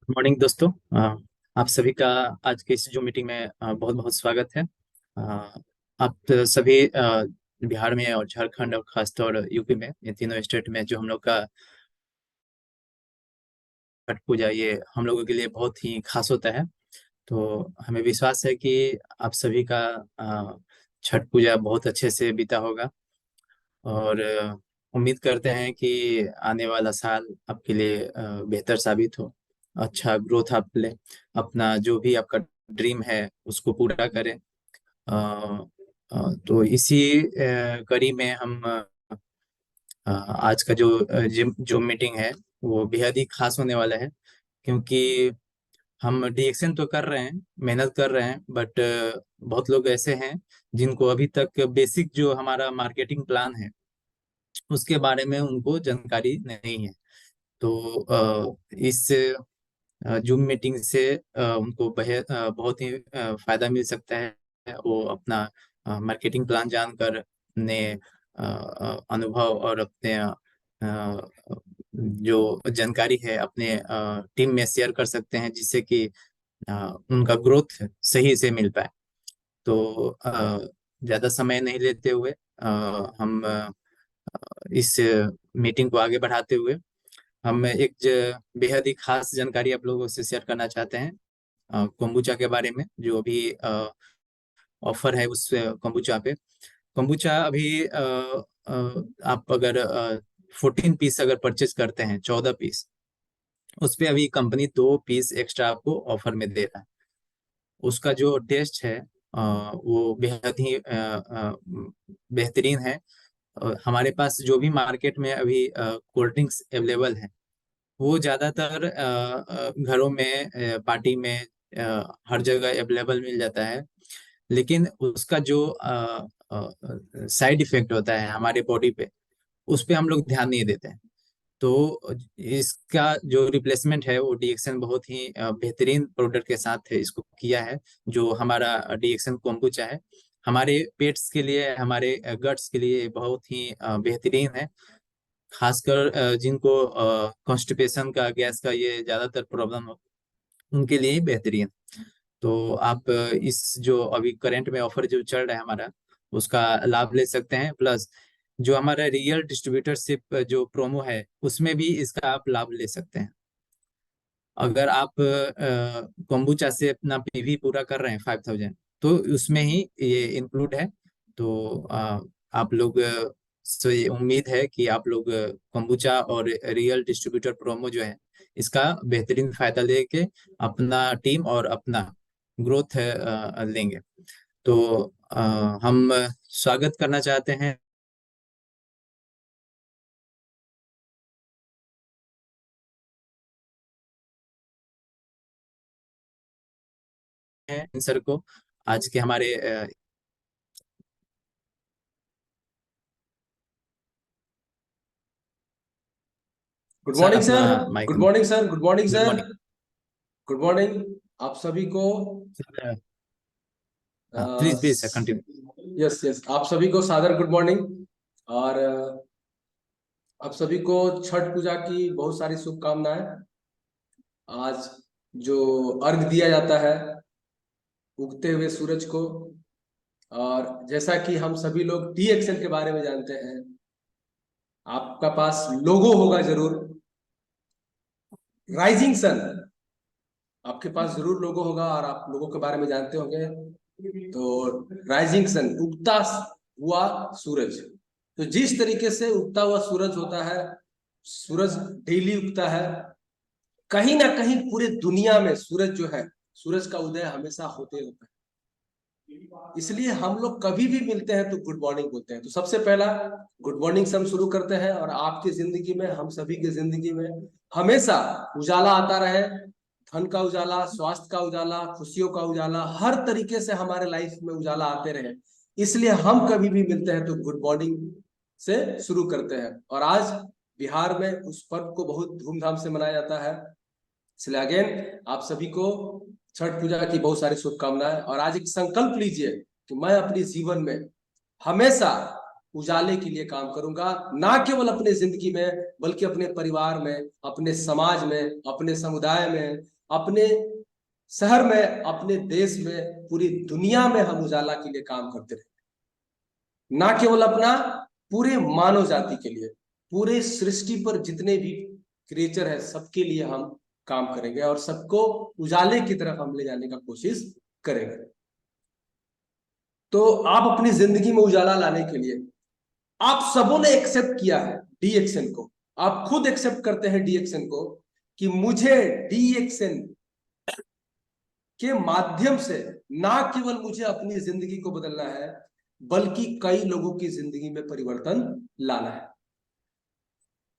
Morning दोस्तों। आप सभी का आज के इस जो मीटिंग में बहुत बहुत स्वागत है। आप सभी बिहार में और झारखंड और खासतौर यूपी में, ये तीनों स्टेट में जो हम लोग का छठ पूजा, ये हम लोगों के लिए बहुत ही खास होता है। तो हमें विश्वास है कि आप सभी का छठ पूजा बहुत अच्छे से बीता होगा। और उम्मीद करते हैं कि आने वाला साल आपके लिए बेहतर साबित हो, अच्छा ग्रोथ आप ले, अपना जो भी आपका ड्रीम है उसको पूरा करें। तो इसी कड़ी में हम आज का जो जिम जो मीटिंग है वो बेहद ही खास होने वाला है। क्योंकि हम डीएक्शन तो कर रहे हैं, मेहनत कर रहे हैं, बट बहुत लोग ऐसे हैं जिनको अभी तक बेसिक जो हमारा मार्केटिंग प्लान है उसके बारे में उनको जानकारी नहीं है। तो इस जूम मीटिंग से उनको बहुत ही फायदा मिल सकता है। वो अपना मार्केटिंग प्लान जानकर अपने अनुभव और अपने जो जानकारी है अपने टीम में शेयर कर सकते हैं, जिससे कि उनका ग्रोथ सही से मिल पाए। तो ज़्यादा समय नहीं लेते हुए हम इस मीटिंग को आगे बढ़ाते हुए हम एक बेहद ही खास जानकारी आप लोगों से शेयर करना चाहते हैं कोम्बुचा के बारे में, जो अभी ऑफर है उस कोम्बुचा पे। कोम्बुचा अभी आप अगर 14 पीस अगर परचेज करते हैं, 14 पीस, उस पे अभी कंपनी 2 पीस एक्स्ट्रा आपको ऑफर में दे रहा है। उसका जो टेस्ट है वो बेहद ही बेहतरीन है। हमारे पास जो भी मार्केट में अभी कोल्ड ड्रिंक्स अवेलेबल है वो ज़्यादातर घरों में, पार्टी में, हर जगह अवेलेबल मिल जाता है। लेकिन उसका जो साइड इफेक्ट होता है हमारे बॉडी पे, उस पे हम लोग ध्यान नहीं देते हैं। तो इसका जो रिप्लेसमेंट है वो डीएक्सन बहुत ही बेहतरीन प्रोडक्ट के साथ है इसको किया है। जो हमारा डीएक्सन कोम्बुचा है, हमारे पेट्स के लिए, हमारे गट्स के लिए बहुत ही बेहतरीन है। खासकर जिनको कॉन्स्टिपेशन का, गैस का ये ज्यादातर प्रॉब्लम हो, उनके लिए ही बेहतरीन। तो आप इस जो अभी करंट में ऑफर जो चल रहा है हमारा, उसका लाभ ले सकते हैं। प्लस जो हमारा रियल डिस्ट्रीब्यूटरशिप जो प्रोमो है उसमें भी इसका आप लाभ ले सकते हैं। अगर आप कोम्बुचा से अपना पीवी पूरा कर रहे हैं 5,000, तो उसमें ही ये इंक्लूड है। तो आप लोग से उम्मीद है कि आप लोग कोम्बुचा और रियल डिस्ट्रीब्यूटर प्रोमो जो है इसका बेहतरीन फायदा लेके अपना टीम और अपना ग्रोथ लेंगे। तो हम स्वागत करना चाहते हैं सर को, आज के हमारे गुड सर मॉर्निंग अपना sir. Mike. Good morning sir. Good morning good sir. Morning good morning आप सभी को। सर। हाँ, please please sir continue. Yes yes, आप सभी को सादर गुड मॉर्निंग। और आप सभी को छठ पूजा की बहुत सारी शुभकामनाएं। आज जो अर्घ दिया जाता है उगते हुए सूरज को। और जैसा कि हम सभी लोग डी एक्शन के बारे में जानते हैं, आपका पास लोगो होगा जरूर, राइजिंग सन, आपके पास जरूर लोगो होगा और आप लोगों के बारे में जानते होंगे। तो राइजिंग सन, उगता हुआ सूरज। तो जिस तरीके से उगता हुआ सूरज होता है, सूरज डेली उगता है, कहीं ना कहीं पूरे दुनिया में सूरज जो है, सूरज का उदय हमेशा होते होता है। इसलिए हम लोग कभी भी मिलते हैं तो गुड मॉर्निंग बोलते हैं। तो सबसे पहला गुड मॉर्निंग से हम शुरू करते हैं। और आपकी जिंदगी में, हम सभी की जिंदगी में हमेशा उजाला आता रहे, धन का उजाला, स्वास्थ्य का उजाला, खुशियों का उजाला, हर तरीके से हमारे लाइफ में उजाला आते रहे। इसलिए हम कभी भी मिलते हैं तो गुड मॉर्निंग से शुरू करते हैं। और आज बिहार में उस पर्व को बहुत धूमधाम से मनाया जाता है। इसलिए अगेन आप सभी को छठ पूजा की बहुत सारी शुभकामनाएं। और आज एक संकल्प लीजिए कि मैं अपने जीवन में हमेशा उजाले के लिए काम करूंगा, ना केवल अपने जिंदगी में बल्कि अपने परिवार में, अपने समाज में, अपने समुदाय में, अपने शहर में, अपने देश में, पूरी दुनिया में हम उजाला के लिए काम करते रहे। ना केवल अपना, पूरे मानव जाति के लिए, पूरे सृष्टि पर जितने भी क्रिएचर है सबके लिए हम काम करेंगे और सबको उजाले की तरफ हम ले जाने का कोशिश करेंगे। तो आप अपनी जिंदगी में उजाला लाने के लिए आप सबों ने एक्सेप्ट किया है डी एक्शन को, आप खुद एक्सेप्ट करते हैं डी एक्शन को, कि मुझे डी एक्शन के माध्यम से ना केवल मुझे अपनी जिंदगी को बदलना है बल्कि कई लोगों की जिंदगी में परिवर्तन लाना है।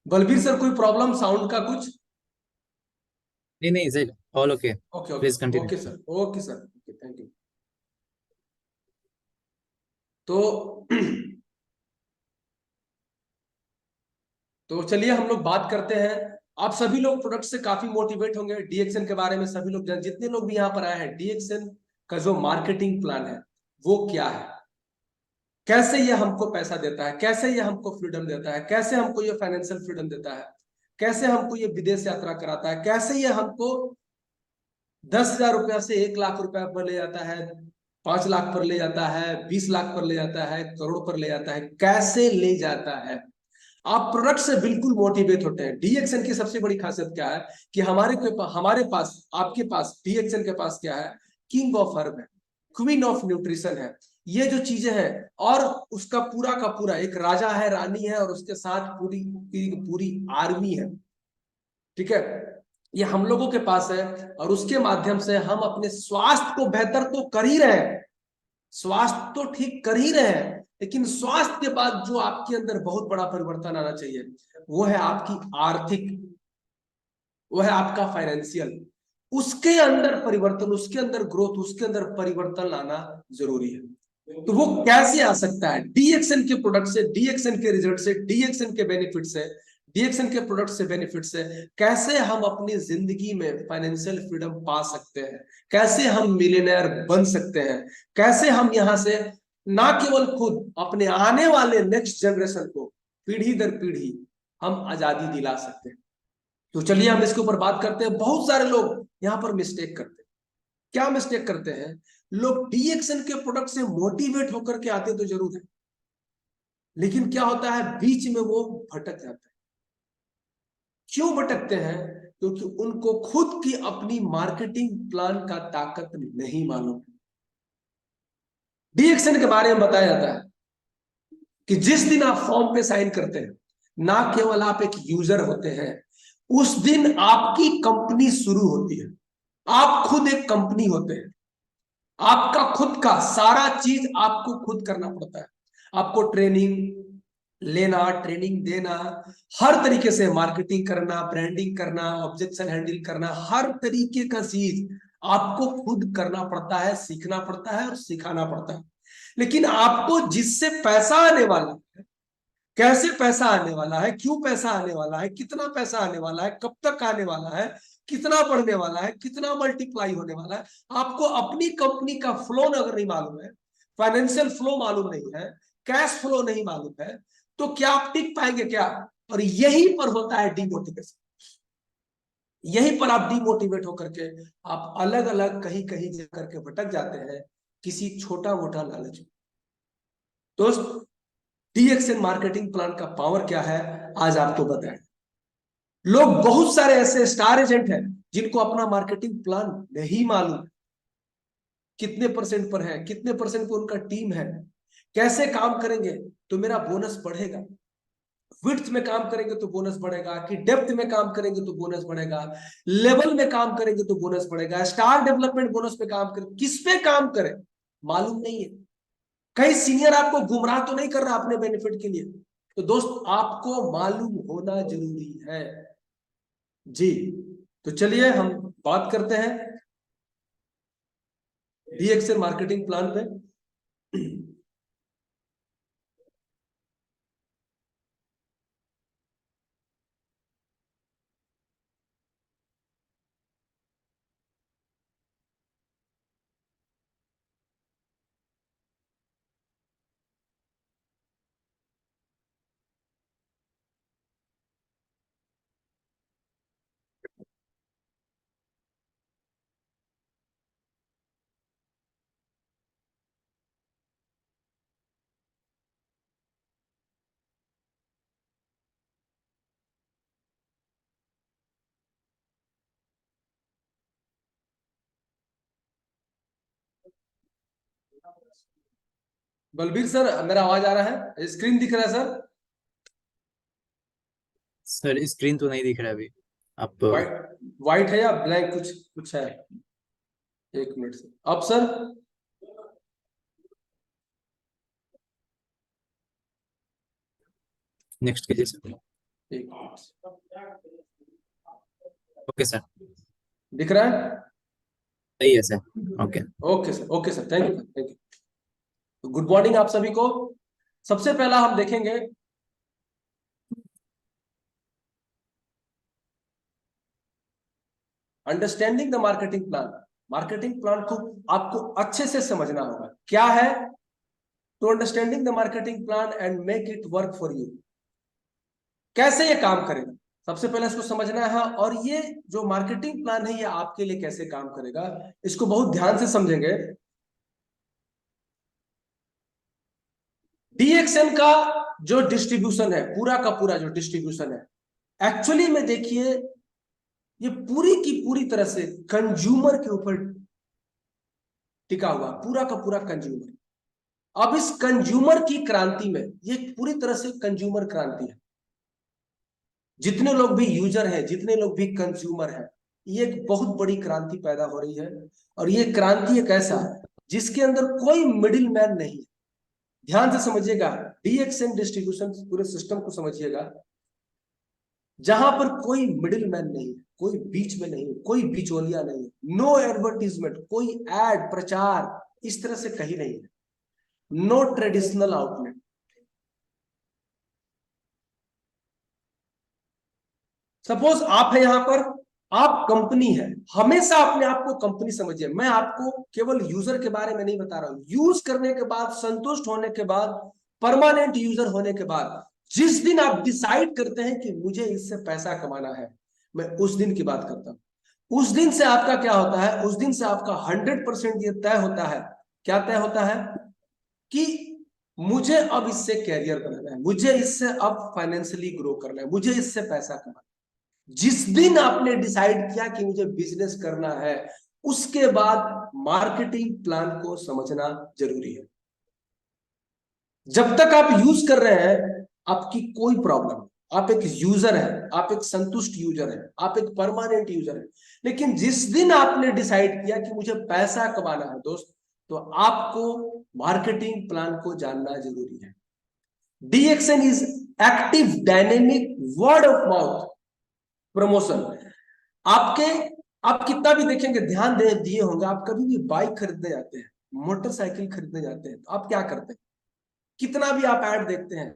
बलबीर सर, कोई प्रॉब्लम साउंड का कुछ? नहीं नहीं sir, all okay. Okay okay please continue. Okay sir, okay sir, okay, thank you. तो तो चलिए हम लोग बात करते हैं। आप सभी लोग प्रोडक्ट से काफी मोटिवेट होंगे, डीएक्सन के बारे में सभी लोग जितने लोग भी यहाँ पर आए हैं, डीएक्सन का जो मार्केटिंग प्लान है वो क्या है, कैसे ये हमको पैसा देता है, कैसे ये हमको फ्रीडम देता है, कैसे हमको ये फाइनेंशियल फ्रीडम देता है, कैसे हमको ये विदेश यात्रा कराता है, कैसे ये हमको 10,000 रुपया से 1 लाख रुपया पर ले जाता है, 5 लाख पर ले जाता है, 20 लाख पर ले जाता है, करोड़ पर ले जाता है, कैसे ले जाता है। आप प्रोडक्ट से बिल्कुल मोटिवेट होते हैं। डीएक्सन की सबसे बड़ी खासियत क्या है कि हमारे पास, आपके पास, डीएक्सन के पास क्या है, किंग ऑफ हर्ब है, क्वीन ऑफ न्यूट्रिशन है, ये जो चीजें हैं, और उसका पूरा का पूरा एक राजा है, रानी है, और उसके साथ पूरी पूरी आर्मी है। ठीक है, ये हम लोगों के पास है। और उसके माध्यम से हम अपने स्वास्थ्य को बेहतर तो कर ही रहे हैं, स्वास्थ्य तो ठीक कर ही रहे हैं, लेकिन स्वास्थ्य के बाद जो आपके अंदर बहुत बड़ा परिवर्तन आना चाहिए वो है आपकी आर्थिक, वो है आपका फाइनेंशियल। उसके अंदर परिवर्तन, उसके अंदर ग्रोथ, उसके अंदर परिवर्तन लाना जरूरी है। तो वो कैसे आ सकता है? डीएक्सन के प्रोडक्ट से, डीएक्सन के रिजल्ट से, डीएक्सन के बेनिफिट से, डीएक्सन के प्रोडक्ट से, बेनिफिट से कैसे हम अपनी जिंदगी में फाइनेंशियल फ्रीडम पा सकते हैं, कैसे हम मिलियनेयर बन सकते हैं, कैसे हम यहां से ना केवल खुद, अपने आने वाले नेक्स्ट जनरेशन को पीढ़ी दर पीढ़ी हम आजादी दिला सकते हैं। तो चलिए हम इसके ऊपर बात करते हैं। बहुत सारे लोग यहाँ पर मिस्टेक करते हैं। क्या मिस्टेक करते हैं? लोग डीएक्सन के प्रोडक्ट से मोटिवेट होकर के आते तो जरूर है, लेकिन क्या होता है, बीच में वो भटक जाता है। क्यों भटकते हैं? क्योंकि उनको खुद की अपनी मार्केटिंग प्लान का ताकत नहीं मालूम। डीएक्सन के बारे में बताया जाता है कि जिस दिन आप फॉर्म पे साइन करते हैं, ना केवल आप एक यूजर होते हैं, उस दिन आपकी कंपनी शुरू होती है। आप खुद एक कंपनी होते हैं, आपका खुद का सारा चीज आपको खुद करना पड़ता है। आपको ट्रेनिंग लेना, ट्रेनिंग देना, हर तरीके से मार्केटिंग करना, ब्रांडिंग करना, ऑब्जेक्शन हैंडल करना, हर तरीके का चीज आपको खुद करना पड़ता है, सीखना पड़ता है और सिखाना पड़ता है। लेकिन आपको जिससे पैसा आने वाला है, कैसे पैसा आने वाला है, क्यों पैसा आने वाला है, कितना पैसा आने वाला है, कब तक आने वाला है, कितना बढ़ने वाला है, कितना मल्टीप्लाई होने वाला है, आपको अपनी कंपनी का फ्लो अगर नहीं मालूम है, फाइनेंशियल फ्लो मालूम नहीं है, कैश फ्लो नहीं मालूम है, तो क्या आप टिक पाएंगे क्या? और यही पर होता है डिमोटिवेशन। यहीं पर आप डिमोटिवेट होकर के आप अलग अलग कहीं कहीं जाकर के भटक जाते हैं किसी छोटा मोटा लालच में। दोस्त, डीएक्सएन मार्केटिंग प्लान का पावर क्या है आज आपको बताएं। लोग बहुत सारे ऐसे स्टार एजेंट हैं जिनको अपना मार्केटिंग प्लान नहीं मालूम, कितने परसेंट पर है, कितने परसेंट पर उनका टीम है, कैसे काम करेंगे तो मेरा बोनस बढ़ेगा, विड्थ में काम करेंगे तो बोनस बढ़ेगा, कि डेप्थ में काम करेंगे तो बोनस बढ़ेगा, लेवल में काम करेंगे तो बोनस बढ़ेगा, स्टार डेवलपमेंट बोनस पे काम करें, किस पे काम करें मालूम नहीं है। कई सीनियर आपको गुमराह तो नहीं कर रहा अपने बेनिफिट के लिए। तो दोस्त, आपको मालूम होना जरूरी है जी। तो चलिए हम बात करते हैं डीएक्सएल मार्केटिंग प्लान पे। बलबीर सर, मेरा आवाज आ रहा है? स्क्रीन दिख रहा है सर? सर स्क्रीन तो नहीं दिख रहा अभी। आप वाइट वाइट है या ब्लैंक, कुछ कुछ है? एक मिनट से अब सर। नेक्स्ट कीजिए सर। एक मिनट, ओके सर। दिख रहा है? सही है सर। Okay. Okay sir, okay sir, thank you thank you. Good morning आप सभी को। सबसे पहला हम देखेंगे understanding the marketing plan. Marketing plan को आपको अच्छे से समझना होगा क्या है, to understanding the marketing plan and make it work for you. कैसे ये काम करेगा, सबसे पहले इसको समझना है। और ये जो मार्केटिंग प्लान है ये आपके लिए कैसे काम करेगा, इसको बहुत ध्यान से समझेंगे। डीएक्सएन का जो डिस्ट्रीब्यूशन है, पूरा का पूरा जो डिस्ट्रीब्यूशन है, एक्चुअली में देखिए ये पूरी की पूरी तरह से कंज्यूमर के ऊपर टिका हुआ, पूरा का पूरा कंज्यूमर। अब इस कंज्यूमर की क्रांति में, ये पूरी तरह से कंज्यूमर क्रांति है। जितने लोग भी यूजर हैं, जितने लोग भी कंज्यूमर हैं, ये एक बहुत बड़ी क्रांति पैदा हो रही है। और ये क्रांति एक ऐसा जिसके अंदर कोई मिडिल मैन नहीं है। ध्यान से समझिएगा, डीएक्सएन डिस्ट्रीब्यूशन पूरे सिस्टम को समझिएगा, जहां पर कोई मिडिल मैन नहीं है, कोई बीच में नहीं है, कोई बिचौलिया नहीं है, नो एडवर्टीजमेंट, कोई एड प्रचार इस तरह से कहीं नहीं है, नो ट्रेडिशनल आउटलेट। सपोज आप है यहां पर, आप कंपनी है, हमेशा अपने आप को कंपनी समझिए। मैं आपको केवल यूजर के बारे में नहीं बता रहा हूं, यूज करने के बाद, संतुष्ट होने के बाद, परमानेंट यूजर होने के बाद, जिस दिन आप डिसाइड करते हैं कि मुझे इससे पैसा कमाना है, मैं उस दिन की बात करता हूं। उस दिन से आपका क्या होता है, उस दिन से आपका 100% ये तय होता है। क्या तय होता है? कि मुझे अब इससे कैरियर बनाना है, मुझे इससे अब फाइनेंशियली ग्रो करना है, मुझे इससे पैसा कमाना है। जिस दिन आपने डिसाइड किया कि मुझे बिजनेस करना है, उसके बाद मार्केटिंग प्लान को समझना जरूरी है। जब तक आप यूज कर रहे हैं आपकी कोई प्रॉब्लम नहीं, आप एक यूजर है, आप एक संतुष्ट यूजर है, आप एक परमानेंट यूजर है। लेकिन जिस दिन आपने डिसाइड किया कि मुझे पैसा कमाना है दोस्त, तो आपको मार्केटिंग प्लान को जानना जरूरी है। DXN is active dynamic word of mouth promotion. आपके आप कितना भी देखेंगे, ध्यान दे दिए होंगे, आप कभी भी बाइक खरीदने जाते हैं, मोटरसाइकिल खरीदने जाते हैं, तो आप क्या करते हैं? कितना भी आप ऐड देखते हैं,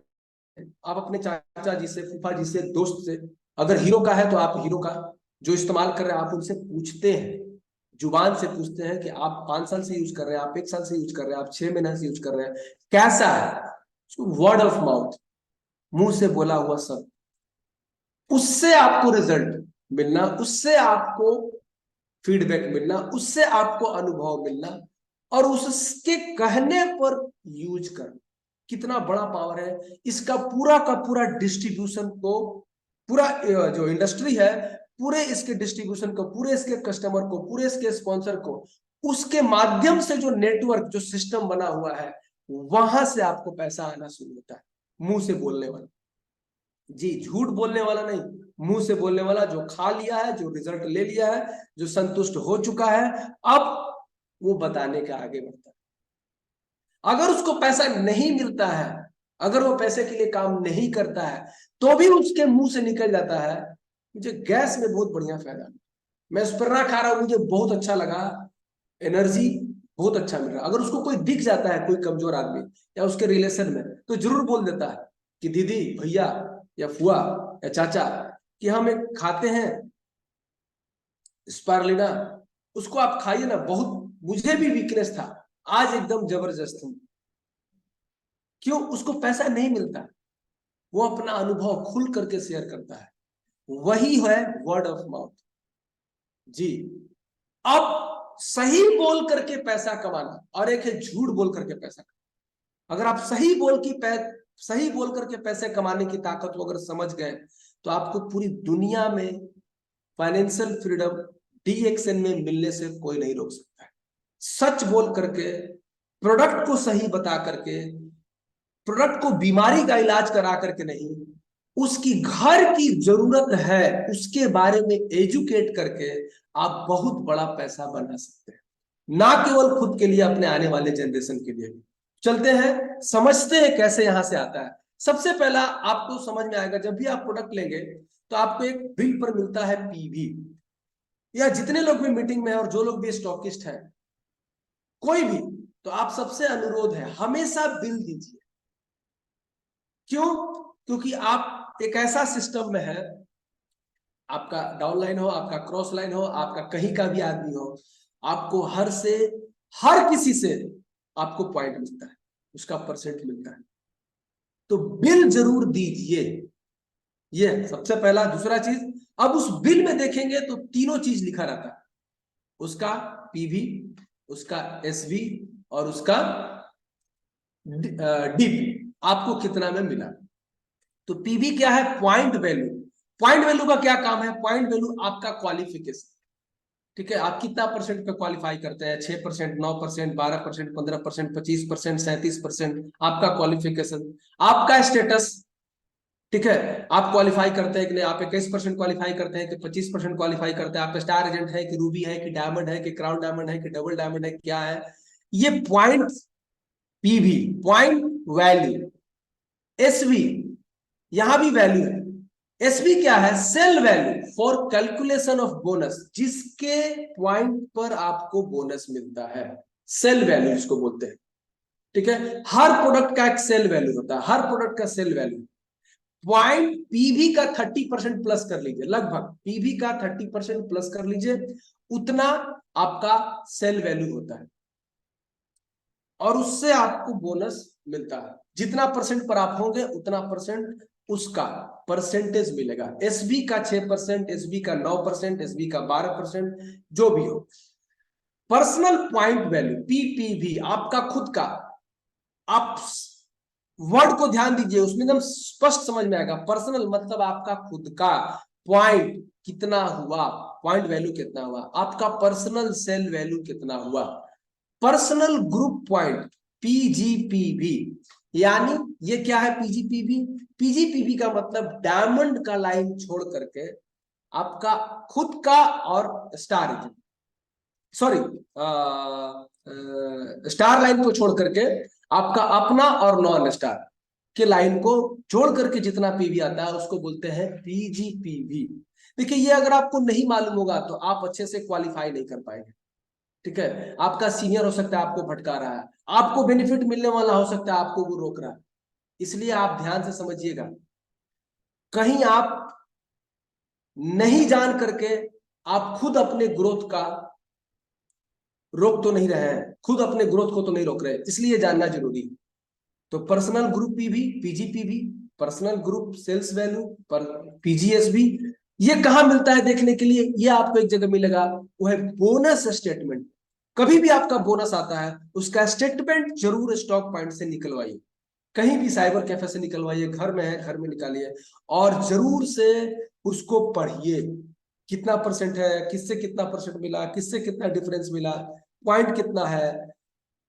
आप अपने चाचा जी से, फूफा जी से, दोस्त से, अगर हीरो का है तो आप हीरो का जो इस्तेमाल कर रहे हैं आप उनसे पूछते हैं, जुबान से पूछते हैं कि आप 5 साल से यूज कर रहे हैं, आप 1 साल से यूज कर रहे हैं, आप 6 महीने से यूज कर रहे हैं, कैसा है? वर्ड ऑफ माउथ, मुंह से बोला हुआ सब, उससे आपको रिजल्ट मिलना, उससे आपको फीडबैक मिलना, उससे आपको अनुभव मिलना, और उसके कहने पर यूज करना। कितना बड़ा पावर है इसका। पूरा का पूरा डिस्ट्रीब्यूशन को, पूरा जो इंडस्ट्री है, पूरे इसके डिस्ट्रीब्यूशन को, पूरे इसके कस्टमर को, पूरे इसके स्पॉन्सर को, उसके माध्यम से जो नेटवर्क, जो सिस्टम बना हुआ है, वहां से आपको पैसा आना शुरू होता है। मुंह से बोलने वाला, जी, झूठ बोलने वाला नहीं, मुंह से बोलने वाला, जो खा लिया है, जो रिजल्ट ले लिया है, जो संतुष्ट हो चुका है, अब वो बताने के आगे बढ़ता है। अगर उसको पैसा नहीं मिलता है, अगर वो पैसे के लिए काम नहीं करता है, तो भी उसके मुंह से निकल जाता है, मुझे गैस में बहुत बढ़िया फायदा, मैं स्पिरुलिना खा रहा हूं, मुझे बहुत अच्छा लगा, एनर्जी बहुत अच्छा मिल रहा है। अगर उसको कोई दिख जाता है, कोई कमजोर आदमी या उसके रिलेशन में, तो जरूर बोल देता है कि दीदी, भैया या फुआ या चाचा, कि हम एक खाते हैं स्पारुलिना, उसको आप खाइए ना, बहुत, मुझे भी वीकनेस था, आज एकदम जबरदस्त हूं। क्यों? उसको पैसा नहीं मिलता, वो अपना अनुभव खुल करके शेयर करता है, वही है वर्ड ऑफ माउथ। जी, अब सही बोल करके पैसा कमाना और एक है झूठ बोल करके पैसा कमाना। अगर आप सही बोल करके पैसे कमाने की ताकत को अगर समझ गए, तो आपको पूरी दुनिया में फाइनेंशियल फ्रीडम DXN में मिलने से कोई नहीं रोक सकता है। सच बोल करके, प्रोडक्ट को सही बता करके, प्रोडक्ट को बीमारी का इलाज करा करके नहीं, उसकी घर की जरूरत है उसके बारे में एजुकेट करके आप बहुत बड़ा पैसा बना सकते हैं, ना केवल खुद के लिए, अपने आने वाले जनरेशन के लिए भी। चलते हैं, समझते हैं कैसे यहां से आता है। सबसे पहला आपको समझ में आएगा, जब भी आप प्रोडक्ट लेंगे तो आपको एक बिल पर मिलता है PV, या जितने लोग भी मीटिंग में हैं और जो लोग भी स्टॉकिस्ट हैं, कोई भी, तो आप सबसे अनुरोध है, हमेशा बिल दीजिए। क्यों? क्योंकि आप एक ऐसा सिस्टम में है, आपका डाउन लाइन हो, आपका क्रॉस लाइन हो, आपका कहीं का भी आदमी हो, आपको हर किसी से आपको पॉइंट मिलता है, उसका परसेंट मिलता है, तो बिल जरूर दीजिए। ये सबसे पहला। दूसरा चीज, अब उस बिल में देखेंगे तो तीनों चीज लिखा रहता है, उसका PV, उसका SV, और उसका DP, आपको कितना में मिला। तो PV क्या है? Point value. पॉइंट वैल्यू का क्या काम है? पॉइंट वैल्यू आपका क्वालिफिकेशन, ठीक है, आप कितना परसेंट पे क्वालिफाई करते हैं, 6%, 9%, 12%, 15%, 25%, 37%, आपका क्वालिफिकेशन, आपका स्टेटस, ठीक है, आप क्वालिफाई करते हैं कि नहीं, आप 21% क्वालिफाई करते हैं कि 25% क्वालिफाई करते हैं, आप स्टार एजेंट है कि रूबी है कि डायमंड है कि क्राउन डायमंड है कि डबल डायमंड है, क्या है ये point. PV point value. SV, यहां भी वैल्यू है। SV क्या है? Sale value for calculation of bonus, जिसके पॉइंट पर आपको बोनस मिलता है, सेल वैल्यू इसको बोलते हैं, ठीक है। हर प्रोडक्ट का एक सेल वैल्यू होता है, हर प्रोडक्ट का सेल वैल्यू। पॉइंट PV का 30% प्लस कर लीजिए, लगभग PV का 30% प्लस कर लीजिए, उतना आपका सेल वैल्यू होता है, और उससे आपको बोनस मिलता है। जितना परसेंट पर आप होंगे, उतना परसेंट उसका परसेंटेज मिलेगा। SV का 6%, SV का 9%, SV का 12%, जो भी हो। पर्सनल पॉइंट वैल्यू PPV, आपका खुद का। आप वर्ड को ध्यान दीजिए, उसमें एकदम स्पष्ट समझ में आएगा। पर्सनल मतलब आपका खुद का। पॉइंट कितना हुआ, पॉइंट वैल्यू कितना हुआ, आपका पर्सनल सेल वैल्यू कितना हुआ। पर्सनल ग्रुप पॉइंट PGPV, यानी ये क्या है PGPV? PGPV का मतलब डायमंड का लाइन छोड़ करके आपका खुद का और star agent, sorry, star line को छोड़ करके आपका अपना और नॉन स्टार के लाइन को जोड़ करके जितना PV आता है उसको बोलते हैं PGPV। देखिए, ये अगर आपको नहीं मालूम होगा तो आप अच्छे से क्वालिफाई नहीं कर पाएंगे, ठीक है। आपका सीनियर हो सकता है आपको भटका रहा है, आपको बेनिफिट मिलने वाला हो सकता है आपको वो रोक रहा है, इसलिए आप ध्यान से समझिएगा। कहीं आप नहीं जान करके आप खुद अपने ग्रोथ का रोक तो नहीं रहे हैं, खुद अपने ग्रोथ को तो नहीं रोक रहे, इसलिए जानना जरूरी है। तो personal group PV, PGPV, personal group sales value पर PGSV, ये कहां मिलता है देखने के लिए? ये आपको एक जगह मिलेगा, वो है बोनस स्टेटमेंट। कभी भी आपका बोनस आता है उसका स्टेटमेंट जरूर स्टॉक पॉइंट से निकलवाइए, कहीं भी साइबर कैफे से निकलवाइए, घर में है घर में निकालिए, और जरूर से उसको पढ़िए। कितना परसेंट है, किससे कितना परसेंट मिला, किससे कितना डिफरेंस मिला, पॉइंट कितना है,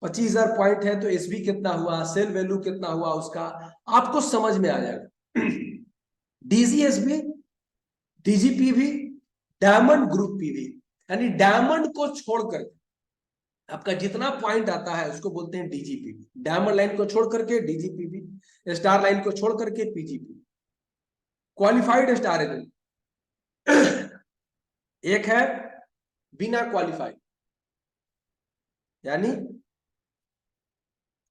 25,000 पॉइंट है तो एसबी कितना हुआ, सेल वैल्यू कितना हुआ उसका, आपको समझ में आ जाएगा। डीजीएसबी, डीजीपीवी, डायमंड ग्रुप पीवी, यानी डायमंड को छोड़कर आपका जितना पॉइंट आता है उसको बोलते हैं डीजीपीवी। डायमंड लाइन को छोड़ करके डीजीपीवी, स्टार लाइन को छोड़ करके पीजीपी। क्वालिफाइड स्टार एजेंट एक है बिना क्वालिफाइड, यानी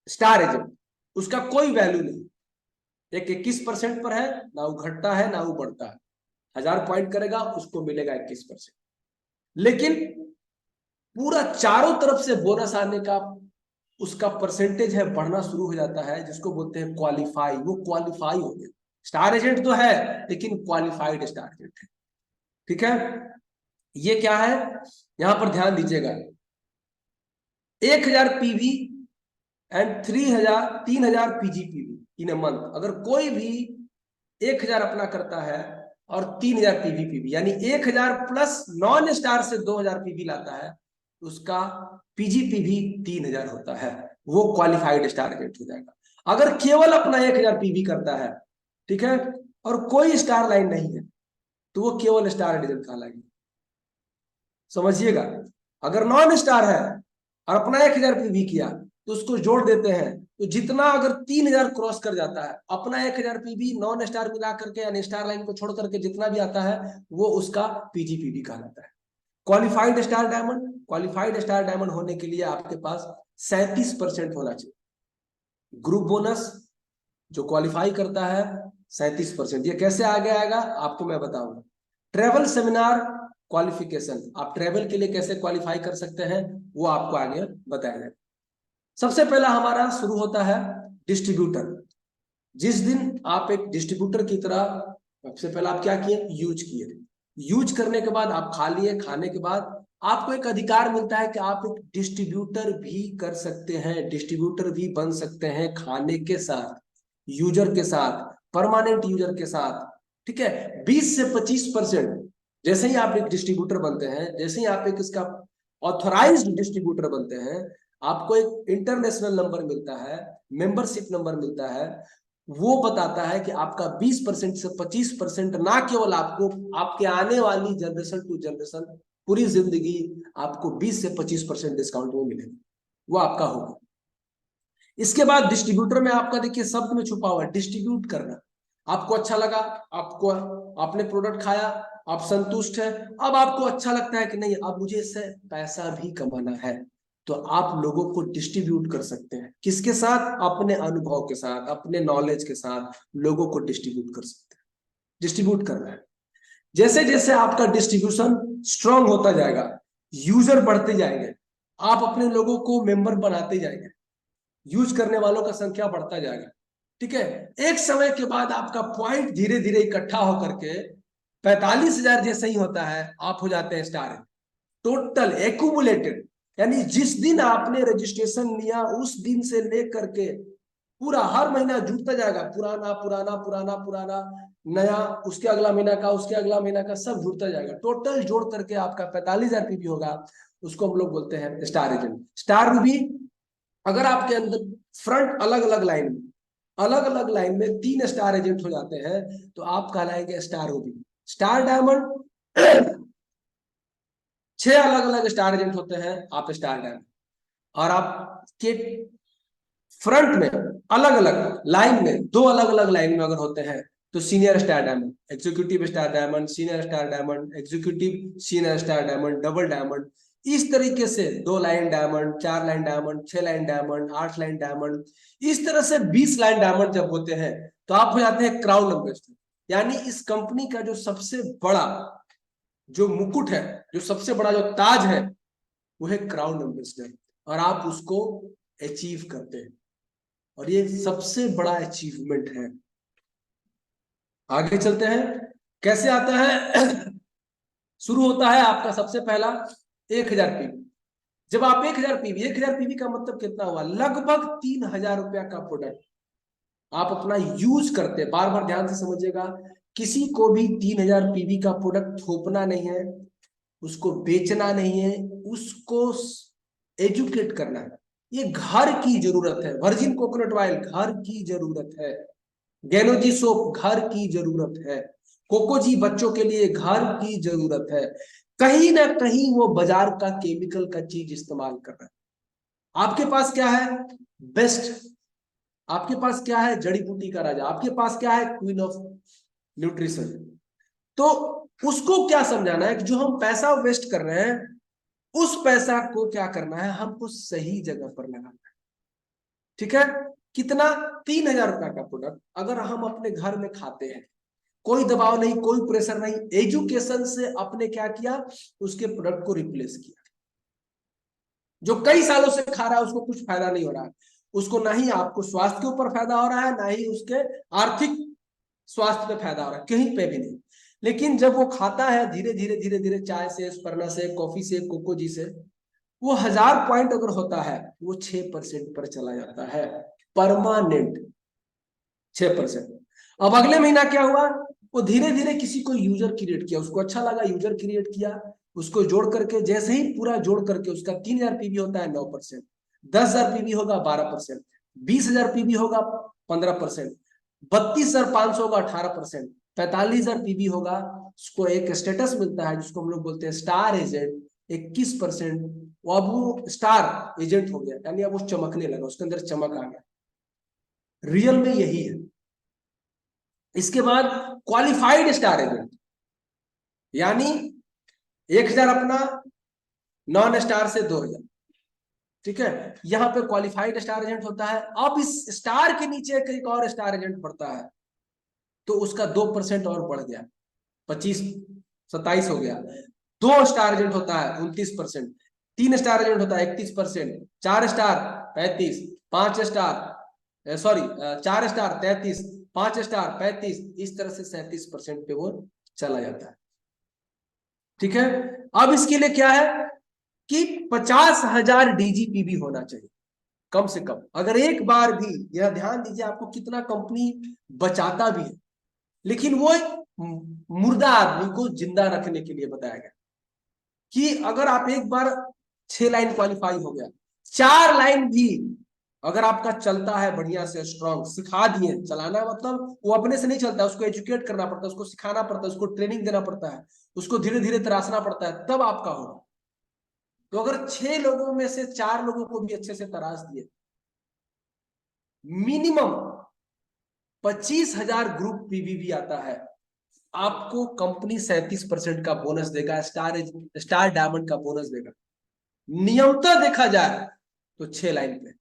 स्टार एजेंट, उसका कोई वैल्यू नहीं, एक 21% पर है, ना वो घटता है ना वो बढ़ता है, 1000 पॉइंट करेगा उसको मिलेगा 21%। लेकिन पूरा चारों तरफ से बोनस आने का उसका परसेंटेज है बढ़ना शुरू हो जाता है, जिसको बोलते हैं क्वालिफाई। वो क्वालिफाई हो गया, स्टार एजेंट तो है लेकिन क्वालिफाइड स्टार एजेंट है। ठीक है, ये क्या है यहां पर ध्यान दीजिएगा। 1000 PV and 3000 PGPV in a month. अगर कोई भी 1000 अपना करता है और 3000 पीवी पीवी, यानी 1000 प्लस नॉन स्टार से 2000 पीवी लाता है, उसका पीजीपीवी 3000 होता है, वो क्वालिफाइड स्टार एजेंट हो जाएगा। अगर केवल अपना 1000 पीवी करता है, ठीक है, और कोई स्टार लाइन नहीं है, तो वो केवल स्टार एजेंट कहलाएगी। समझिएगा, अगर नॉन स्टार है और अपना 1000 पीवी किया तो उसको जोड़ देते हैं, तो जितना अगर 3000 क्रॉस कर जाता है, अपना 1000 पीवी नॉन स्टार मिला करके यानी स्टार लाइन को छोड़ करके जितना भी आता है वो उसका पीजीपीवी कहलाता है। Qualified star diamond, qualified star diamond होने के लिए आपके पास 37% होना चाहिए। ग्रुप बोनस जो क्वालिफाई करता है 37%। ये कैसे आगे आएगा आपको मैं बताऊंगा। ट्रेवल सेमिनार क्वालिफिकेशन, आप ट्रेवल के लिए कैसे क्वालिफाई कर सकते हैं वो आपको आगे बताया जाएगा। सबसे पहला हमारा शुरू होता है डिस्ट्रीब्यूटर। जिस दिन आप एक डिस्ट्रीब्यूटर की तरह, सबसे पहला आप क्या किए, यूज किए। यूज करने के बाद आप खा लिए, खाने के बाद आपको एक अधिकार मिलता है कि आप एक डिस्ट्रीब्यूटर भी कर सकते हैं, डिस्ट्रीब्यूटर भी बन सकते हैं, खाने के साथ, यूजर के साथ, परमानेंट यूजर के साथ। ठीक है, 20 से 25%। जैसे ही आप एक डिस्ट्रीब्यूटर बनते हैं, जैसे ही आप एक इसका ऑथोराइज्ड डिस्ट्रीब्यूटर बनते हैं, आपको एक इंटरनेशनल नंबर मिलता है, मेंबरशिप नंबर मिलता है। वो बताता है कि आपका 20% से 25% ना केवल आपको, आपके आने वाली जनरेशन टू जनरेशन पूरी जिंदगी आपको 20 से 25% डिस्काउंट में मिलेगा, वो आपका होगा। इसके बाद डिस्ट्रीब्यूटर में आपका देखिए शब्द में छुपा हुआ है डिस्ट्रीब्यूट करना। आपको अच्छा लगा, आपको, आपने प्रोडक्ट खाया, आप संतुष्ट है, अब आपको अच्छा लगता है कि नहीं अब मुझे इससे पैसा भी कमाना है, तो आप लोगों को डिस्ट्रीब्यूट कर सकते हैं। किसके साथ? अपने अनुभव के साथ, अपने नॉलेज के साथ लोगों को डिस्ट्रीब्यूट कर सकते हैं। डिस्ट्रीब्यूट करना है। जैसे जैसे आपका डिस्ट्रीब्यूशन स्ट्रांग होता जाएगा, यूजर बढ़ते जाएंगे, आप अपने लोगों को मेंबर बनाते जाएंगे, यूज करने वालों का संख्या बढ़ता जाएगा। ठीक है, एक समय के बाद आपका पॉइंट धीरे धीरे इकट्ठा होकर के 45,000 जैसे ही होता है, आप हो जाते हैं स्टार। टोटल एक्यूमुलेटेड, यानी जिस दिन आपने रजिस्ट्रेशन लिया उस दिन से लेकर के पूरा हर महीना जुड़ता जाएगा, पुराना पुराना पुराना पुराना नया, उसके अगला महीना का, उसके अगला महीना का, सब जुड़ता जाएगा। टोटल जोड़ करके आपका 45,000 पीवी होगा, उसको हम लोग बोलते हैं स्टार एजेंट। स्टार भी, अगर आपके अंदर फ्रंट अलग अलग लाइन में 3 स्टार एजेंट हो जाते हैं, तो आप कहलाएंगे स्टार ओबी। स्टार डायमंड 6 अलग अलग स्टार एजेंट होते हैं, आप स्टार डायमंड। और आपके फ्रंट में अलग अलग लाइन में, 2 अलग अलग लाइन में अगर होते हैं, तो senior star diamond, executive star diamond, senior star diamond, executive senior star diamond, double diamond. इस तरीके से 2 line diamond, 4 line diamond, 6 line diamond, 8 line diamond, इस तरह से 20 लाइन डायमंड जब होते हैं तो आप हो जाते हैं क्राउन एम्बेसडर। यानी इस कंपनी का जो सबसे बड़ा जो मुकुट है, जो सबसे बड़ा जो ताज है, वो है क्राउन एम्बेसडर, और आप उसको अचीव करते हैं, और ये सबसे बड़ा अचीवमेंट है। आगे चलते हैं। कैसे आता है? शुरू होता है आपका सबसे पहला 1000 पीवी। जब आप 1000 पीवी का मतलब कितना हुआ? लगभग 3000 रुपया का प्रोडक्ट आप अपना यूज करते, बार बार ध्यान से समझिएगा, किसी को भी 3000 पीवी का प्रोडक्ट थोपना नहीं है, उसको बेचना नहीं है, उसको एजुकेट करना है। ये घर की जरूरत है। वर्जिन कोकोनट ऑयल घर की जरूरत है, गैनोजी सोप घर की जरूरत है, कोकोजी बच्चों के लिए घर की जरूरत है। कहीं ना कहीं वो बाजार का केमिकल का चीज इस्तेमाल कर रहा है। आपके पास क्या है? बेस्ट। आपके पास क्या है? जड़ी बूटी का राजा। आपके पास क्या है? Queen of nutrition. तो उसको क्या समझाना है कि जो हम पैसा वेस्ट कर रहे हैं, उस पैसा को क्या करना है? हमको सही जगह पर लगाना है। ठीक है? कितना? 3000 रुपया का प्रोडक्ट अगर हम अपने घर में खाते हैं, कोई दबाव नहीं, कोई प्रेशर नहीं, एजुकेशन से अपने क्या किया? उसके प्रोडक्ट को रिप्लेस किया। जो कई सालों से खा रहा है उसको कुछ फायदा नहीं हो रहा है, उसको ना ही आपको स्वास्थ्य के ऊपर फायदा हो रहा है, ना ही उसके आर्थिक स्वास्थ्य पे फायदा हो रहा है, कहीं पे भी नहीं। लेकिन जब वो खाता है धीरे धीरे धीरे धीरे, चाय से, स्पर्ना से, कॉफी से, कोको जी से, वो 1000 पॉइंट अगर होता है वो 6% पर चला जाता है, परमानेंट 6%। अब अगले महीना क्या हुआ? वो धीरे धीरे किसी को यूजर क्रिएट किया, उसको अच्छा लगा, यूजर क्रिएट किया, उसको जोड़ करके, जैसे ही पूरा जोड़ करके उसका 3000 पीवी होता है 9%, 10,000 पीवी होगा 12%, 20,000 पीवी होगा 15%, 32,500 होगा 18%, 45,000 पीवी होगा, उसको एक स्टेटस मिलता है जिसको हम लोग बोलते हैं स्टार एजेंट, 21%। वो अब वो स्टार एजेंट हो गया, यानी अब वो चमकने लगा, उसके अंदर चमक आ गया। रियल में यही है। इसके बाद क्वालिफाइड स्टार एजेंट, यानी 1000 अपना, नॉन स्टार से 2000। ठीक है? यहां पे क्वालिफाइड स्टार एजेंट होता है। अब इस स्टार के नीचे एक और स्टार एजेंट पड़ता है, तो उसका 2% और बढ़ गया, 25 27 हो गया। 2 स्टार एजेंट होता है 29%, 3 स्टार एजेंट होता है 31%, 4 star 35, 5 star, sorry 4 star 33, 5 star 35, इस तरह से 37% पे वो चला जाता है। ठीक है? अब इसके लिए क्या है कि 50,000 डीजीपीवी होना चाहिए कम से कम। अगर एक बार भी, यह ध्यान दीजिए, आपको कितना कंपनी बचाता भी है, लेकिन वो मुर्दा आदमी को जिंदा रखने के लिए बताया गया कि अगर आप एक बार 6 लाइन क्वालिफाई हो गया, 4 लाइन भी अगर आपका चलता है बढ़िया से, स्ट्रॉन्ग, सिखा दिए चलाना, मतलब वो अपने से नहीं चलता, उसको एजुकेट करना पड़ता है, उसको सिखाना पड़ता है, उसको ट्रेनिंग देना पड़ता है, उसको धीरे धीरे तराशना पड़ता है, तब आपका होगा। तो अगर 6 लोगों में से 4 लोगों को भी अच्छे से तराश दिए, मिनिमम 25,000 ग्रुप पीवीवी आता है, आपको कंपनी 37% का बोनस देगा, स्टार डायमंड का बोनस देगा। नियमतः देखा जाए तो 6 लाइन पे,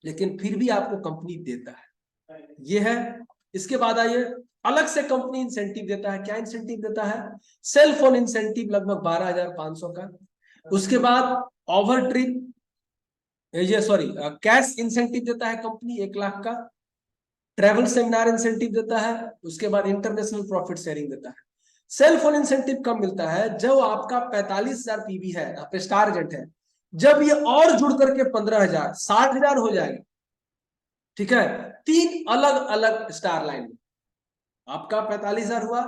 लेकिन फिर भी आपको कंपनी देता है। ये है। इसके बाद आइए, अलग से कंपनी इंसेंटिव देता है। क्या इंसेंटिव देता है? सेल फोन इंसेंटिव लगभग 12,500 का। उसके बाद ओवर ट्रिप, ये सॉरी कैश इंसेंटिव देता है कंपनी 1 लाख का। ट्रैवल सेमिनार इंसेंटिव देता है। उसके बाद इंटरनेशनल प्रॉफिट शेयरिंग देता है। सेल फोन इंसेंटिव कब मिलता है? जब आपका 45,000 पीवी है, आप स्टार एजेंट है, जब ये और जुड़ करके 15,000, 60,000 हो जाएगा। ठीक है? 3 अलग अलग स्टार लाइन में आपका 45,000 हुआ,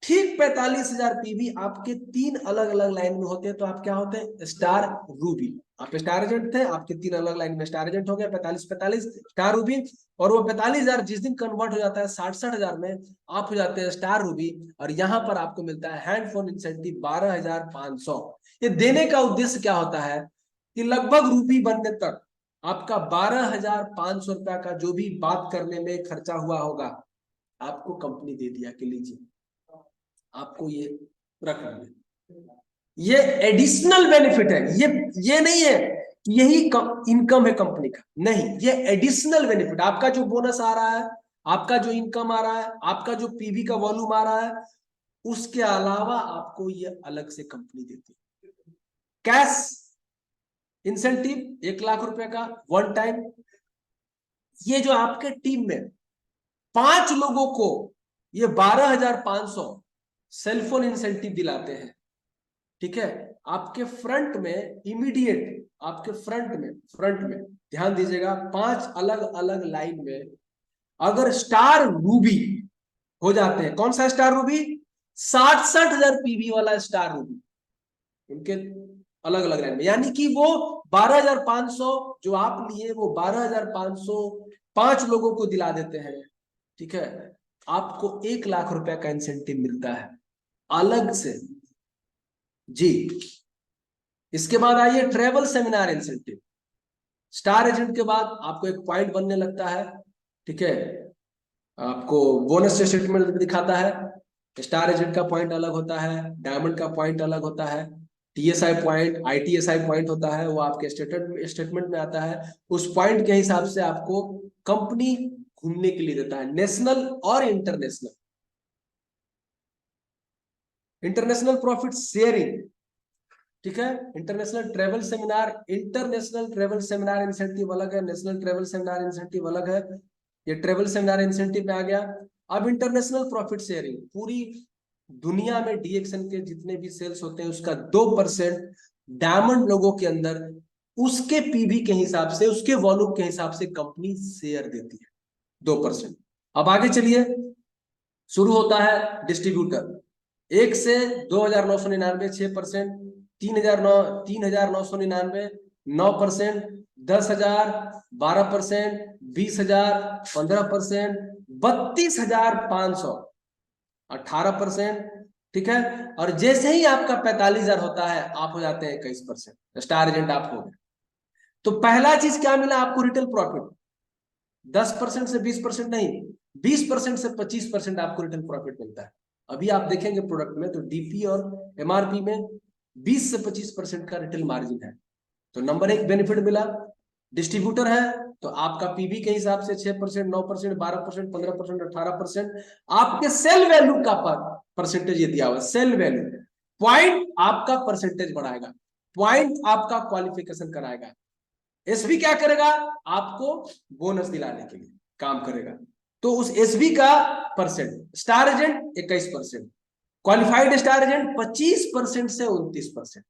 ठीक 45,000 पीवी आपके 3 अलग अलग लाइन में होते हैं, तो आप क्या होते हैं? Star Ruby. आप स्टार एजेंट थे, आपके 3 अलग लाइन में स्टार एजेंट हो गया, 45 स्टार रूबी। और वो 45,000 जिस दिन कन्वर्ट हो जाता है 60,000 में, आप हो जाते हैं स्टार रूबी। और यहां पर आपको मिलता है हैंड फोन इंसेंटिव 12,500। ये देने का उद्देश्य क्या होता है कि लगभग रूबी बनने तक आपका 12,500 रुपया का जो भी बात करने में खर्चा हुआ होगा, आपको कंपनी दे दिया कि लीजिए, आपको ये रख लीजिए। ये एडिशनल बेनिफिट है। ये नहीं है कि यही इनकम है कंपनी का, नहीं, ये एडिशनल बेनिफिट। आपका जो बोनस आ रहा है, आपका जो इनकम आ रहा है, आपका जो पीवी का वॉल्यूम आ रहा है, उसके अलावा आपको ये अलग से कंपनी देती है। कैश इंसेंटिव 1 लाख रुपए का वन टाइम। ये जो आपके टीम में 5 लोगों को ये 12,500 सेलफोन इंसेंटिव दिलाते हैं, ठीक है। आपके फ्रंट में इमीडिएट, आपके फ्रंट में ध्यान दीजिएगा, 5 अलग अलग लाइन में अगर स्टार रूबी हो जाते हैं, कौन सा स्टार रूबी, 60,000 पीवी वाला स्टार रूबी उनके अलग अलग लाइन में, यानी कि वो 12,500 जो आप लिए वो 12,500 5 लोगों को दिला देते हैं, ठीक है। आपको 1 लाख रुपए का इंसेंटिव मिलता है अलग से जी। इसके बाद आइए travel seminar incentive. Star agent के बाद आपको एक पॉइंट बनने लगता है, ठीक है। आपको बोनस स्टेटमेंट दिखाता है। स्टार एजेंट का पॉइंट अलग होता है, डायमंड का पॉइंट अलग होता है, टीएसआई पॉइंट, आईटीएसआई पॉइंट होता है, वो आपके स्टेटमेंट में आता है। उस पॉइंट के हिसाब से आपको कंपनी घूमने के लिए देता है, नेशनल और इंटरनेशनल। इंटरनेशनल प्रॉफिट शेयरिंग, ठीक है। इंटरनेशनल ट्रेवल सेमिनार इंसेंटिव अलग है, नेशनल ट्रेवल सेमिनार इंसेंटिव अलग है। ये ट्रेवल सेमिनार इंसेंटिव में आ गया। अब इंटरनेशनल प्रॉफिट शेयरिंग, पूरी दुनिया में डीएक्सएन के जितने भी सेल्स होते हैं उसका 2% डायमंड लोगों के अंदर उसके पीवी के हिसाब से, उसके वॉल्यूम के हिसाब से कंपनी शेयर देती है, 2%। अब आगे चलिए, शुरू होता है डिस्ट्रीब्यूटर 1 से 2,999 6%, 3,999 9%, 10,000 12%, 20,000 15%, 32,500 18%, ठीक है। और जैसे ही आपका 45,000 होता है आप हो जाते हैं 21%, स्टार एजेंट आप हो गए। तो पहला चीज क्या मिला आपको, रिटेल प्रॉफिट। 10% से 20% नहीं, 20% से 25% आपको रिटेल प्रॉफिट मिलता है। अभी आप देखेंगे प्रोडक्ट में तो डीपी और एमआरपी में 20 से 25% का रिटेल मार्जिन है। तो नंबर 1 बेनिफिट मिला। डिस्ट्रीब्यूटर है तो आपका पीवी के हिसाब से 6%, 9%, 12%, 15%, 18%। आपके सेल वैल्यू का परसेंटेज ये दिया हुआ, सेल वैल्यू पॉइंट आपका परसेंटेज बढ़ाएगा, पॉइंट आपका क्वालिफिकेशन कराएगा। एसबी क्या करेगा, आपको बोनस दिलाने के लिए काम करेगा। तो उस एसबी का percent, star agent 21%, qualified star agent 25% से 29%,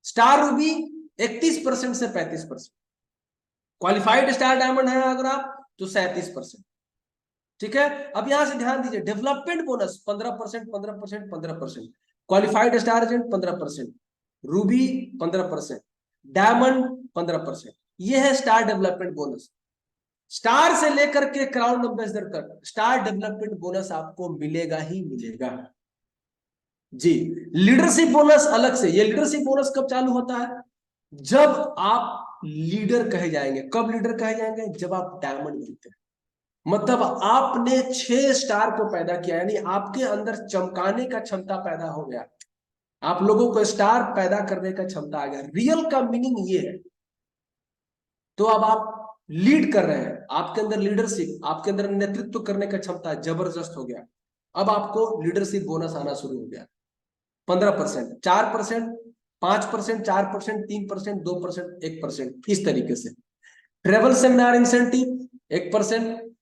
स्टार रूबी 31% से 35%, क्वालिफाइड स्टार डायमंड है अगर आप तो 37%, ठीक है। अब यहां से ध्यान दीजिए, development bonus 15%, 15%, 15%, qualified star agent 15%, Ruby 15%, diamond 15%। ये है स्टार डेवलपमेंट बोनस। स्टार से लेकर के क्राउन एम्बेसडर तक स्टार डेवलपमेंट बोनस आपको मिलेगा ही मिलेगा जी। लीडरशिप बोनस अलग से। ये लीडरशिप बोनस कब चालू होता है, जब आप लीडर कहे जाएंगे। कब लीडर कहे जाएंगे, जब आप डायमंड मिलते हैं, मतलब आपने 6 स्टार को पैदा किया, यानी आपके अंदर चमकाने का क्षमता पैदा हो गया, आप लोगों को स्टार पैदा करने का क्षमता आ गया। रियल का मीनिंग ये है। तो अब आप लीड कर रहे हैं, आपके अंदर लीडरशिप, आपके अंदर नेतृत्व करने का क्षमता जबरदस्त हो गया। अब आपको लीडरशिप बोनस आना शुरू हो गया। 15%, 4%, 5%, 4%, 3%, 2%, 1%, इस तरीके से। Travel seminar incentive 1%,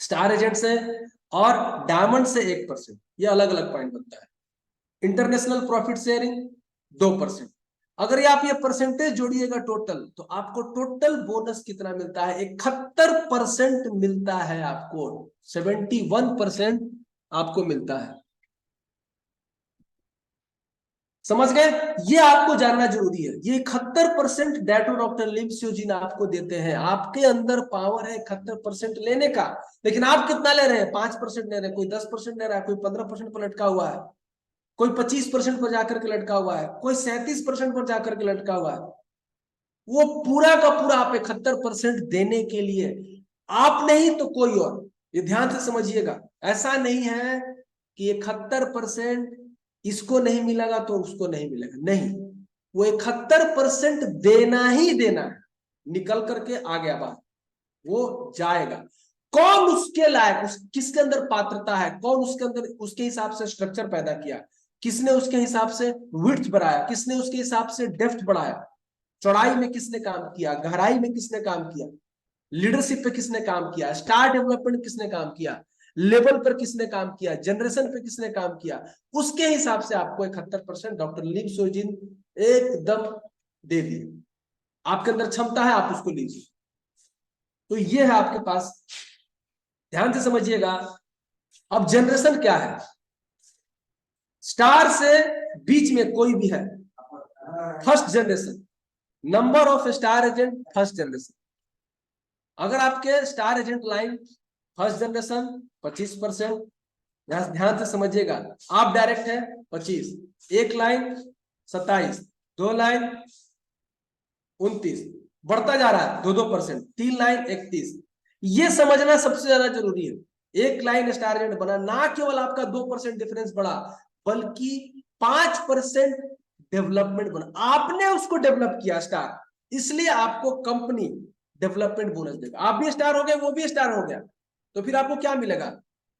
star agent से और डायमंड से 1%, ये अलग अलग पॉइंट बनता है। International profit sharing 2%। अगर ये आप ये परसेंटेज जोड़िएगा टोटल, तो आपको टोटल बोनस कितना मिलता है, 71% मिलता है आपको, 71% आपको मिलता है। समझ गए, ये आपको जानना जरूरी है। ये 71% डैटो डॉक्टर लिम्सियोजिन आपको देते हैं। आपके अंदर पावर है 71% लेने का, लेकिन आप कितना ले रहे हैं, 5% ले रहे हैं, कोई 10% ले रहा है, कोई 15% पर लटका हुआ है, कोई 25% पर जाकर के लटका हुआ है, कोई 37% पर जाकर के लटका हुआ है। वो पूरा का पूरा आप 71% देने के लिए, आप नहीं तो कोई और। ये ध्यान से समझिएगा, ऐसा नहीं है कि 71% इसको नहीं मिलेगा तो उसको नहीं मिलेगा, नहीं, वो 71% देना ही देना है। निकल करके आ गया बात, वो जाएगा। कौन उसके लायक, किसके अंदर पात्रता है, कौन उसके अंदर उसके हिसाब से स्ट्रक्चर पैदा किया, किसने उसके हिसाब से विड्थ बढ़ाया, किसने उसके हिसाब से डेप्थ बढ़ाया, चौड़ाई में किसने काम किया, गहराई में किसने काम किया, लीडरशिप पे किसने काम किया, स्टार डेवलपमेंट किसने काम किया, लेवल पर किसने काम किया, जनरेशन पे किसने काम किया, उसके हिसाब से आपको 71% डॉक्टर लीव सोजिन एकदम दे दिए। आपके अंदर क्षमता है, आप उसको लीजिए। तो ये है आपके पास, ध्यान से समझिएगा। अब जनरेशन क्या है, स्टार से बीच में कोई भी है, first generation, number of star agent first generation. अगर आपके star agent line first generation 25%, ध्यान से समझिएगा, आप डायरेक्ट है 25, एक लाइन 27, दो लाइन 29, बढ़ता जा रहा है 2-2%, 3 लाइन 31। ये समझना सबसे ज्यादा जरूरी है। एक लाइन स्टार एजेंट बना, ना केवल आपका 2% डिफरेंस बढ़ा, बल्कि 5% डेवलपमेंट बना। आपने उसको डेवलप किया स्टार, इसलिए आपको कंपनी डेवलपमेंट बोनस देगा। आप भी स्टार हो गए, वो भी स्टार हो गया, तो फिर आपको क्या मिलेगा?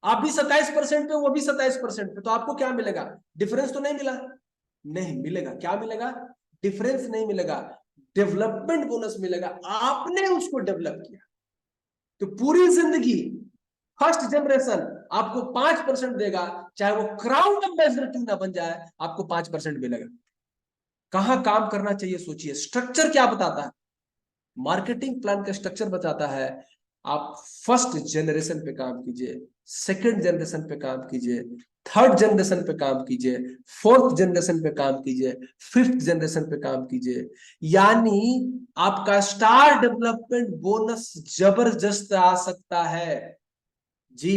आप भी 27% पे, वो भी 27% पे, तो आपको क्या मिलेगा? डिफरेंस तो नहीं मिला, नहीं मिलेगा। क्या मिलेगा? डिफरेंस नहीं मिलेगा, डेवलपमेंट बोनस मिलेगा। आपने उसको डेवलप किया। तो पूरी जिंदगी फर्स्ट जनरेशन आपको 5% देगा, चाहे वो क्राउन एम्बेसडर क्यों ना बन जाए, आपको 5% मिलेगा। कहां काम करना चाहिए सोचिए। स्ट्रक्चर क्या बताता है? मार्केटिंग प्लान का स्ट्रक्चर बताता है, आप फर्स्ट जनरेशन पे काम कीजिए, सेकंड जनरेशन पे काम कीजिए, थर्ड जनरेशन पे काम कीजिए, फोर्थ जनरेशन पे काम कीजिए, फिफ्थ जनरेशन पे काम कीजिए। यानी आपका स्टार डेवलपमेंट बोनस जबरदस्त आ सकता है जी।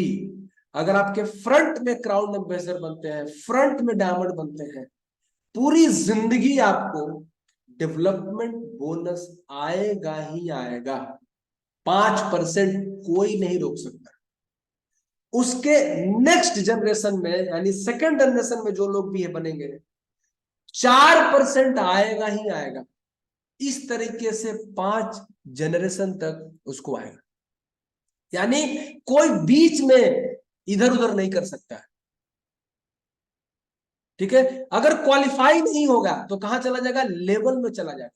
अगर आपके फ्रंट में क्राउन एम्बेसडर बनते हैं, फ्रंट में डायमंड बनते हैं, पूरी जिंदगी आपको डेवलपमेंट बोनस आएगा ही आएगा। 5% कोई नहीं रोक सकता। उसके नेक्स्ट जनरेशन में, यानी सेकंड जनरेशन में जो लोग भी है बनेंगे, 4% आएगा ही आएगा। इस तरीके से 5 जनरेशन तक उसको आएगा। यानी कोई बीच में इधर उधर नहीं कर सकता है। ठीक है, अगर क्वालिफाई नहीं होगा तो कहां चला जाएगा? लेवल में चला जाएगा।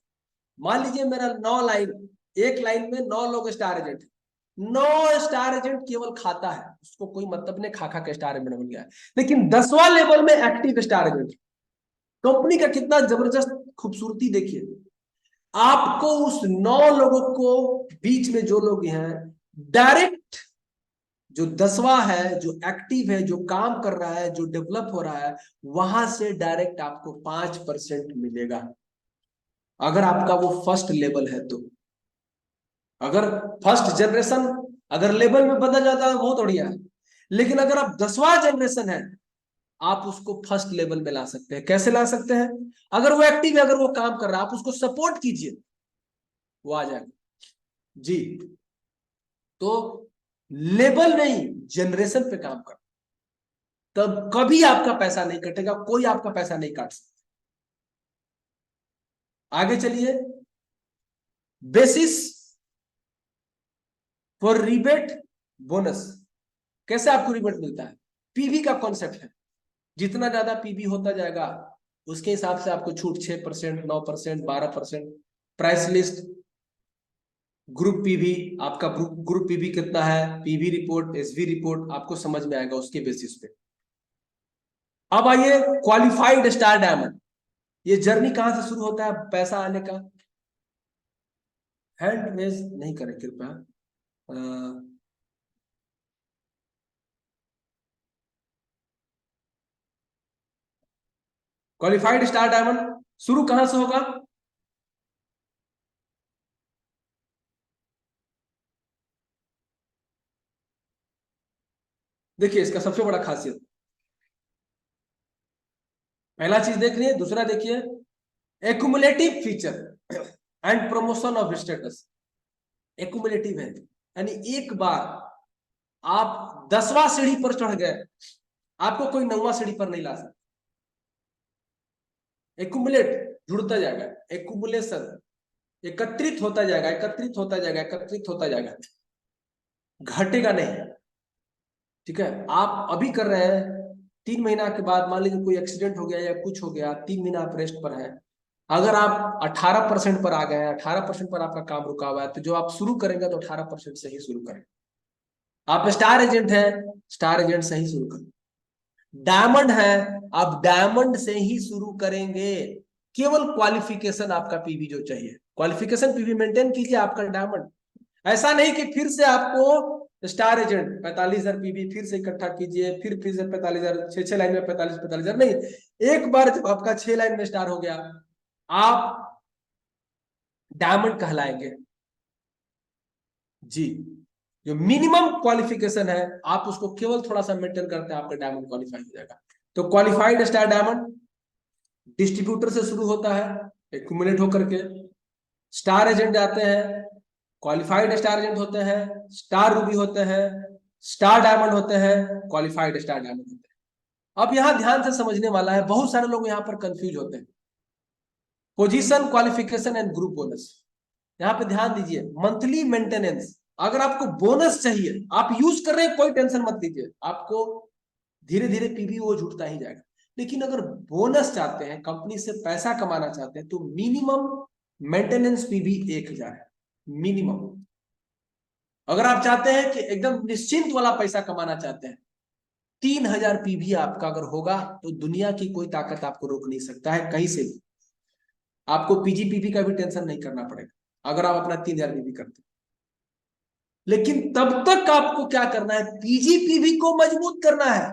मान लीजिए मेरा 9 लाइन, एक लाइन में 9 लोग स्टार एजेंट है, 9 स्टार एजेंट केवल खाता है, उसको कोई मतलब नहीं, खा खा के स्टार एजेंट बन गया है। लेकिन 10वां लेवल में एक्टिव स्टार एजेंट, कंपनी का कितना जबरदस्त खूबसूरती देखिए। आपको उस 9 लोगों को बीच में जो लोग हैं, डायरेक्ट जो 10वां है, जो एक्टिव है, जो काम कर रहा है, जो डेवलप हो रहा है, वहां से डायरेक्ट आपको 5% मिलेगा, अगर आपका वो फर्स्ट लेवल है तो। अगर फर्स्ट जनरेशन अगर लेवल में बदल जाता है बहुत बढ़िया है, लेकिन अगर आप 10वां जनरेशन है, आप उसको फर्स्ट लेवल में ला सकते हैं। कैसे ला सकते हैं? अगर वो एक्टिव है, अगर वो काम कर रहा है, आप उसको सपोर्ट कीजिए, वो आ जाएगा जी। तो लेवल नहीं, जनरेशन पे काम कर, तब कभी आपका पैसा नहीं कटेगा, कोई आपका पैसा नहीं काट सकता। आगे चलिए, बेसिस फॉर रिबेट बोनस। कैसे आपको रिबेट मिलता है? पीवी का कॉन्सेप्ट है, जितना ज्यादा पीवी होता जाएगा उसके हिसाब से आपको छूट 6%, 9%, 12%। प्राइस लिस्ट, ग्रुप पीवी, आपका ग्रुप पीवी कितना है, पीवी रिपोर्ट, एसवी रिपोर्ट, आपको समझ में आएगा उसके बेसिस पे। अब आइए क्वालिफाइड स्टार डायमंड। ये जर्नी कहां से शुरू होता है पैसा आने का? हैंड रेज नहीं करें कृपया। क्वालिफाइड स्टार डायमंड शुरू कहां से होगा? देखिए इसका सबसे बड़ा खासियत, पहला चीज देख रही है, दूसरा देखिए, accumulative feature and promotion of status. Accumulative है, यानी एक बार आप 10वां सीढ़ी पर चढ़ गए, आपको कोई 9वां सीढ़ी पर नहीं ला सकता। एक्युमुलेट, जुड़ता जाएगा, एक्युमुलेशन, एकत्रित होता जाएगा, एकत्रित होता जाएगा, एकत्रित होता जाएगा, घटेगा नहीं। ठीक है, आप अभी कर रहे हैं, 3 महीना के बाद मान लीजिए कोई एक्सीडेंट हो गया या कुछ हो गया, 3 महीना आप रेस्ट पर है, अगर आप 18% पर आ गए हैं, 18% पर आपका काम रुका हुआ है, तो जो आप शुरू करेंगे तो 18% से ही शुरू करें। आप स्टार एजेंट हैं, स्टार एजेंट से ही शुरू करें। डायमंड है, आप डायमंड से ही शुरू करेंगे। केवल क्वालिफिकेशन आपका पीवी जो चाहिए, क्वालिफिकेशन पीवी मेंटेन कीजिए, आपका डायमंड। ऐसा नहीं कि फिर से आपको स्टार एजेंट 45,000 पीवी फिर से इकट्ठा कीजिए, फिर से 45,000, 6 लाइन में 45,000 नहीं। एक बार जब आपका 6 लाइन में स्टार हो गया, आप डायमंड कहलाएंगे जी। जो मिनिमम क्वालिफिकेशन है, आप उसको केवल थोड़ा सा मेंटेन करते हैं, आपका डायमंड क्वालिफाई हो जाएगा। तो क्वालिफाइड स्टार डायमंड डिस्ट्रीब्यूटर से शुरू होता है, एक्यूमुलेट होकर के स्टार एजेंट आते हैं, क्वालिफाइड स्टार एजेंट होते हैं, स्टार रूबी होते हैं, स्टार डायमंड होते हैं, क्वालिफाइड स्टार डायमंड होते हैं। अब यहां ध्यान से समझने वाला है, बहुत सारे लोग यहां पर कंफ्यूज होते हैं। Position, qualification and group bonus, यहाँ पे ध्यान दीजिए। मंथली मेंटेनेंस, अगर आपको बोनस चाहिए, आप यूज कर रहे हैं, कोई टेंशन मत लीजिए, आपको धीरे धीरे पीवी वो जुड़ता ही जाएगा। लेकिन अगर बोनस चाहते हैं, कंपनी से पैसा कमाना चाहते हैं, तो मिनिमम मेंटेनेंस पीवी 1,000 है मिनिमम। अगर आप चाहते हैं कि एकदम निश्चिंत वाला पैसा कमाना चाहते हैं, 3,000 पीवी आपका अगर होगा, तो दुनिया की कोई ताकत आपको रोक नहीं सकता है कहीं से भी। आपको पीजीपीवी का भी टेंशन नहीं करना पड़ेगा अगर आप अपना 3,000 पीवी करते हैं। लेकिन तब तक आपको क्या करना है, पीजीपीवी को मजबूत करना है।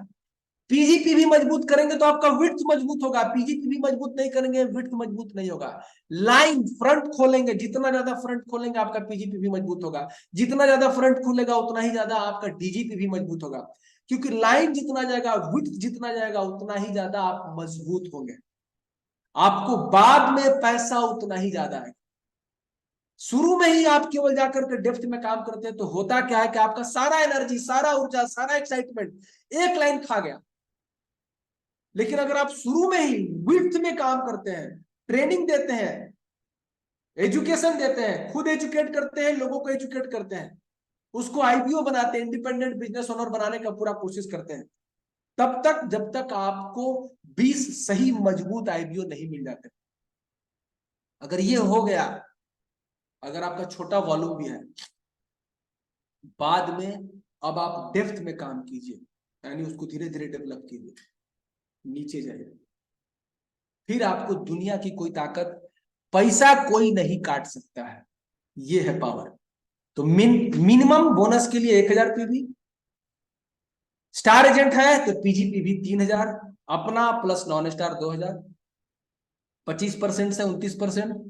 पीजीपीवी मजबूत करेंगे तो आपका विड्थ मजबूत होगा, पीजीपीवी मजबूत नहीं करेंगे, विड्थ मजबूत नहीं होगा। लाइन फ्रंट खोलेंगे, जितना ज्यादा फ्रंट खोलेंगे आपका पीजीपीवी मजबूत होगा, जितना ज्यादा फ्रंट खुलेगा उतना ही ज्यादा आपका डीजीपीवी मजबूत होगा। क्योंकि लाइन जितना जाएगा, विड्थ जितना जाएगा, उतना ही ज्यादा आप मजबूत होंगे, आपको बाद में पैसा उतना ही ज्यादा है। शुरू में ही आप केवल जाकर के डेप्थ में काम करते हैं, तो होता क्या है कि आपका सारा एनर्जी, सारा ऊर्जा, सारा एक्साइटमेंट एक लाइन खा गया। लेकिन अगर आप शुरू में ही विड्थ में काम करते हैं, ट्रेनिंग देते हैं, एजुकेशन देते हैं, खुद एजुकेट करते हैं, लोगों को एजुकेट करते हैं, उसको आईपीओ बनाते हैं, इंडिपेंडेंट बिजनेस ओनर बनाने का पूरा कोशिश करते हैं, तब तक जब तक आपको 20 सही मजबूत आईपीओ नहीं मिल जाते। अगर ये हो गया, अगर आपका छोटा वॉल्यूम भी है, बाद में अब आप डेप्थ में काम कीजिए, यानी उसको धीरे धीरे डेवलप कीजिए, नीचे जाइए, फिर आपको दुनिया की कोई ताकत, पैसा कोई नहीं काट सकता है। ये है पावर। तो मिनिमम बोनस के लिए 1,000 पीवी, स्टार एजेंट है तो पीजीपीवी 3,000, अपना प्लस नॉन स्टार 2,000, 25% से 29%।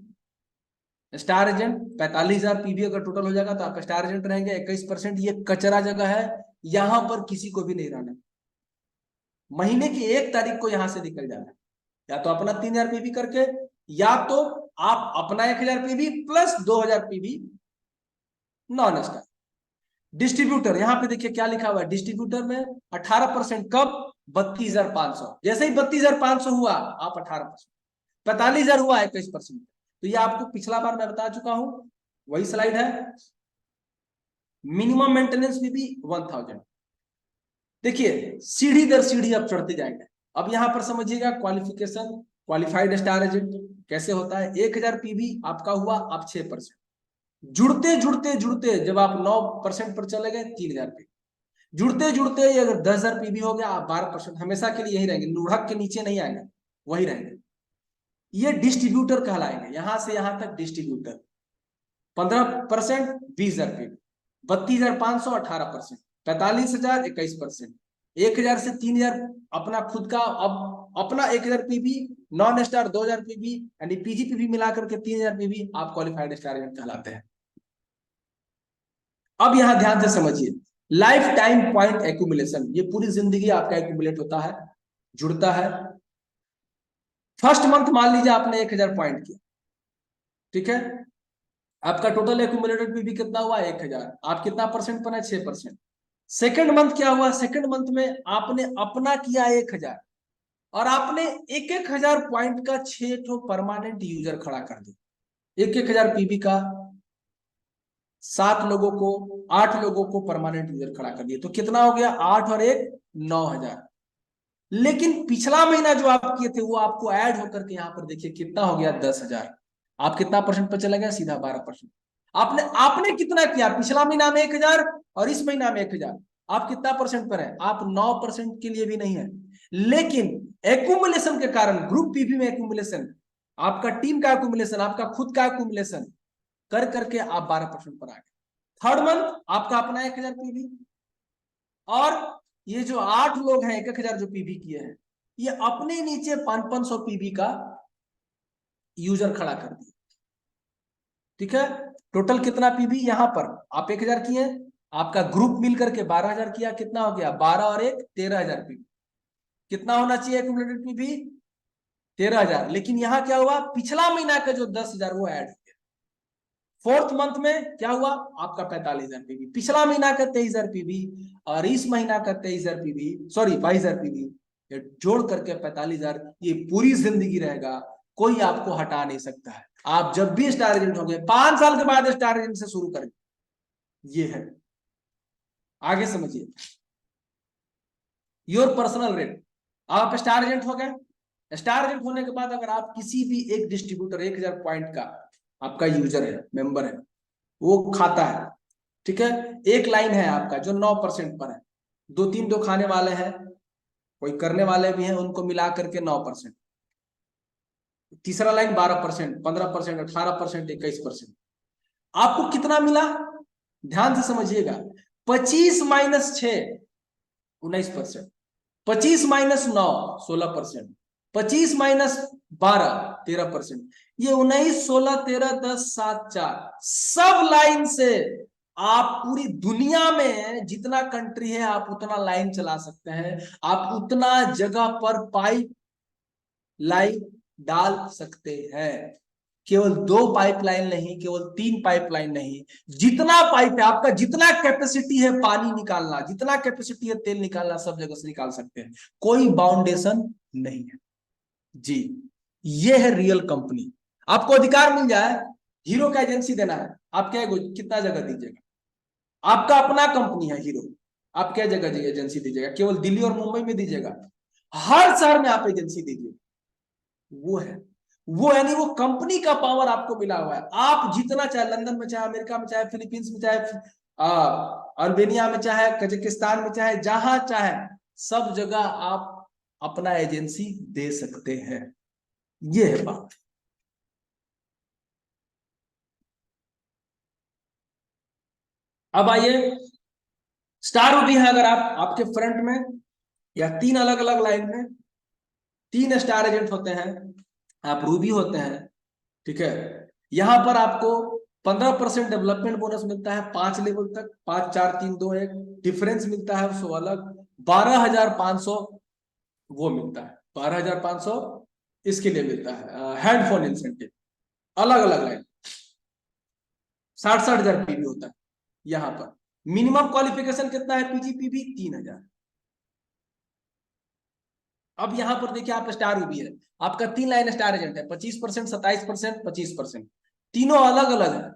स्टार एजेंट 45,000 पीवी अगर टोटल हो जाएगा तो आप स्टार एजेंट रहेंगे। 21% ये कचरा जगह है, यहां पर किसी को भी नहीं रहना। महीने की 1 तारीख को यहां से निकल जाना है, या तो अपना 3,000 पीवी करके, या तो आप अपना 1,000 PV plus 2,000 PV non star. Distributor, यहां पे देखिए क्या लिखा हुआ है, डिस्ट्रीब्यूटर में 18%। कब? 32,500। जैसे ही 32,500 हुआ, आप 18%। 45,000 हुआ, 21%। तो ये आपको पिछला बार मैं बता चुका हूं, वही स्लाइड है। मिनिमम मेंटेनेंस भी 1,000। देखिए सीढ़ी दर सीढ़ी आप चढ़ते जाएंगे। अब यहां पर समझिएगा क्वालिफिकेशन, क्वालिफाइड स्टार एजेंट कैसे होता है। 1,000 पीवी आपका हुआ, आप 6%। जुड़ते जुड़ते जुड़ते जब आप 9% पर चले गए, 3,000 पीवी। जुड़ते जुड़ते अगर 10,000 पीवी हो गया, आप 12%। हमेशा के लिए यही रहेंगे, लुढ़क के नीचे नहीं आएंगे, वही रहेंगे। ये डिस्ट्रीब्यूटर कहलाएंगे, यहां से यहां तक डिस्ट्रीब्यूटर। 15% 20,000 पीवी, 32,500 18%, 45,000 21%, 1,000 से 3,000 अपना खुद का। अब अपना 1,000 पीवी, नॉन स्टार 2,000 पीवी, यानी पीजीपीवी मिलाकर के 3,000 पीवी, आप क्वालिफाइड स्टार एजेंट कहलाते हैं। अब यहां ध्यान से समझिए, लाइफ टाइम पॉइंट एक्यूमुलेशन, ये पूरी जिंदगी आपका एक्यूमुलेट होता है, जुड़ता है। फर्स्ट मंथ मान लीजिए आपने 1,000 पॉइंट किया, ठीक है, आपका टोटल एक्यूमुलेटेड पीवी कितना हुआ? 1,000। आप कितना परसेंट बना? 6%। सेकेंड मंथ क्या हुआ? सेकेंड मंथ में आपने अपना किया 1,000, और आपने 1,000 पॉइंट का 6 ठो परमानेंट यूजर खड़ा कर दिया। 1,000 पीवी का 7 लोगों को, 8 लोगों को परमानेंट यूजर खड़ा कर दिया, तो कितना हो गया? 8 और 1 9,000। लेकिन पिछला महीना जो आप किए थे, वो आपको ऐड होकर के यहाँ पर देखिए कितना हो गया? 10,000। आप कितना परसेंट पर चला गया? सीधा 12%। आपने आपने कितना किया, पिछला महीना में 1000 और इस महीना में 1000, आप कितना परसेंट पर है, आप 9% के लिए भी नहीं है। लेकिन एक्यूमुलेशन के कारण, ग्रुप पीवी में एक्यूमुलेशन, आपका टीम का एक्यूमुलेशन, आपका खुद का एक्यूमुलेशन कर करके आप 12% पर आ गए। थर्ड मंथ आपका अपना 1000 पीवी, और ये जो 8 लोग हैं 1000 जो पीवी किए हैं, ये अपने नीचे 500 पीवी का यूजर खड़ा कर दिया। ठीक है, टोटल कितना पीवी यहां पर आप 1000 किए, आपका ग्रुप मिलकर के 12000 किया, कितना हो गया 12 और 1 13000 पीवी। कितना होना चाहिए एक्यूमुलेटेड पीवी 13000, लेकिन यहां क्या हुआ, पिछला महीना का जो 10000 वो ऐड, फोर्थ मंथ में क्या हुआ आपका 45000 पीवी, पिछला महीना का 23000 पीवी और इस महीना का 23000 पीवी, सॉरी 22000 पीवी, ये जोड़ करके 45000, ये पूरी जिंदगी रहेगा, कोई आपको हटा नहीं सकता है। आप जब भी स्टार एजेंट होंगे 5 साल के बाद स्टार एजेंट से शुरू करें, ये है। आगे समझिए, योर पर्सनल रेट, आप स्टार एजेंट हो गए। स्टार एजेंट होने के बाद अगर आप किसी भी एक डिस्ट्रीब्यूटर 1000 पॉइंट का आपका यूजर है, मेंबर है, वो खाता है, ठीक है, एक लाइन है आपका जो 9% पर है, 2-3 जो खाने वाले हैं, कोई करने वाले भी हैं, उनको मिला करके 9%, तीसरा लाइन 12%, 15%, 18%, 21%, आपको कितना मिला, ध्यान से समझिएगा, 25 माइनस 6 19%, 25 माइनस 9 16%, 25 माइनस 12 13%, ये 19 16 13 10 7 4 सब लाइन से आप पूरी दुनिया में जितना कंट्री है आप उतना लाइन चला सकते हैं, आप उतना जगह पर पाइप लाइन डाल सकते हैं। केवल 2 पाइपलाइन नहीं, केवल 3 पाइपलाइन नहीं, जितना पाइप है आपका, जितना कैपेसिटी है पानी निकालना, जितना कैपेसिटी है तेल निकालना, सब जगह से निकाल सकते हैं, कोई बाउंडेशन नहीं है जी। ये है रियल कंपनी। आपको अधिकार मिल जाए हीरो का एजेंसी देना है, आप क्या कितना जगह दीजिएगा, आपका अपना कंपनी है हीरो, आप क्या जगह एजेंसी दीजिएगा, केवल दिल्ली और मुंबई में दीजिएगा, हर शहर में आप एजेंसी दीजिए, वो है वो, यानी वो कंपनी का पावर आपको मिला हुआ है। आप जितना चाहे, लंदन में चाहे, अमेरिका में चाहे, फिलीपींस में चाहे, अल्बेनिया में चाहे, कजाकिस्तान में चाहे, जहां चाहे, सब जगह आप अपना एजेंसी दे सकते हैं। ये है बात। अब आइए, स्टार रूबी है अगर आप, आपके फ्रंट में या 3 अलग अलग लाइन में 3 स्टार एजेंट होते हैं, आप रूबी होते हैं, ठीक है, यहां पर आपको 15% डेवलपमेंट बोनस मिलता है 5 लेवल तक, 5 4 3 2 1, डिफरेंस मिलता है उसको अलग, 12500 वो मिलता है, 12500 इसके लिए मिलता है हेडफोन इंसेंटिव, अलग अलग लाइन 60,000 पीवी होता है। यहां पर मिनिमम क्वालिफिकेशन कितना है, पीजीपीबी 3000। अब यहां पर देखिए, आप स्टार रूबी है, आपका 3 लाइन स्टार एजेंट है, 25%, 27%, 25%, तीनों अलग अलग है।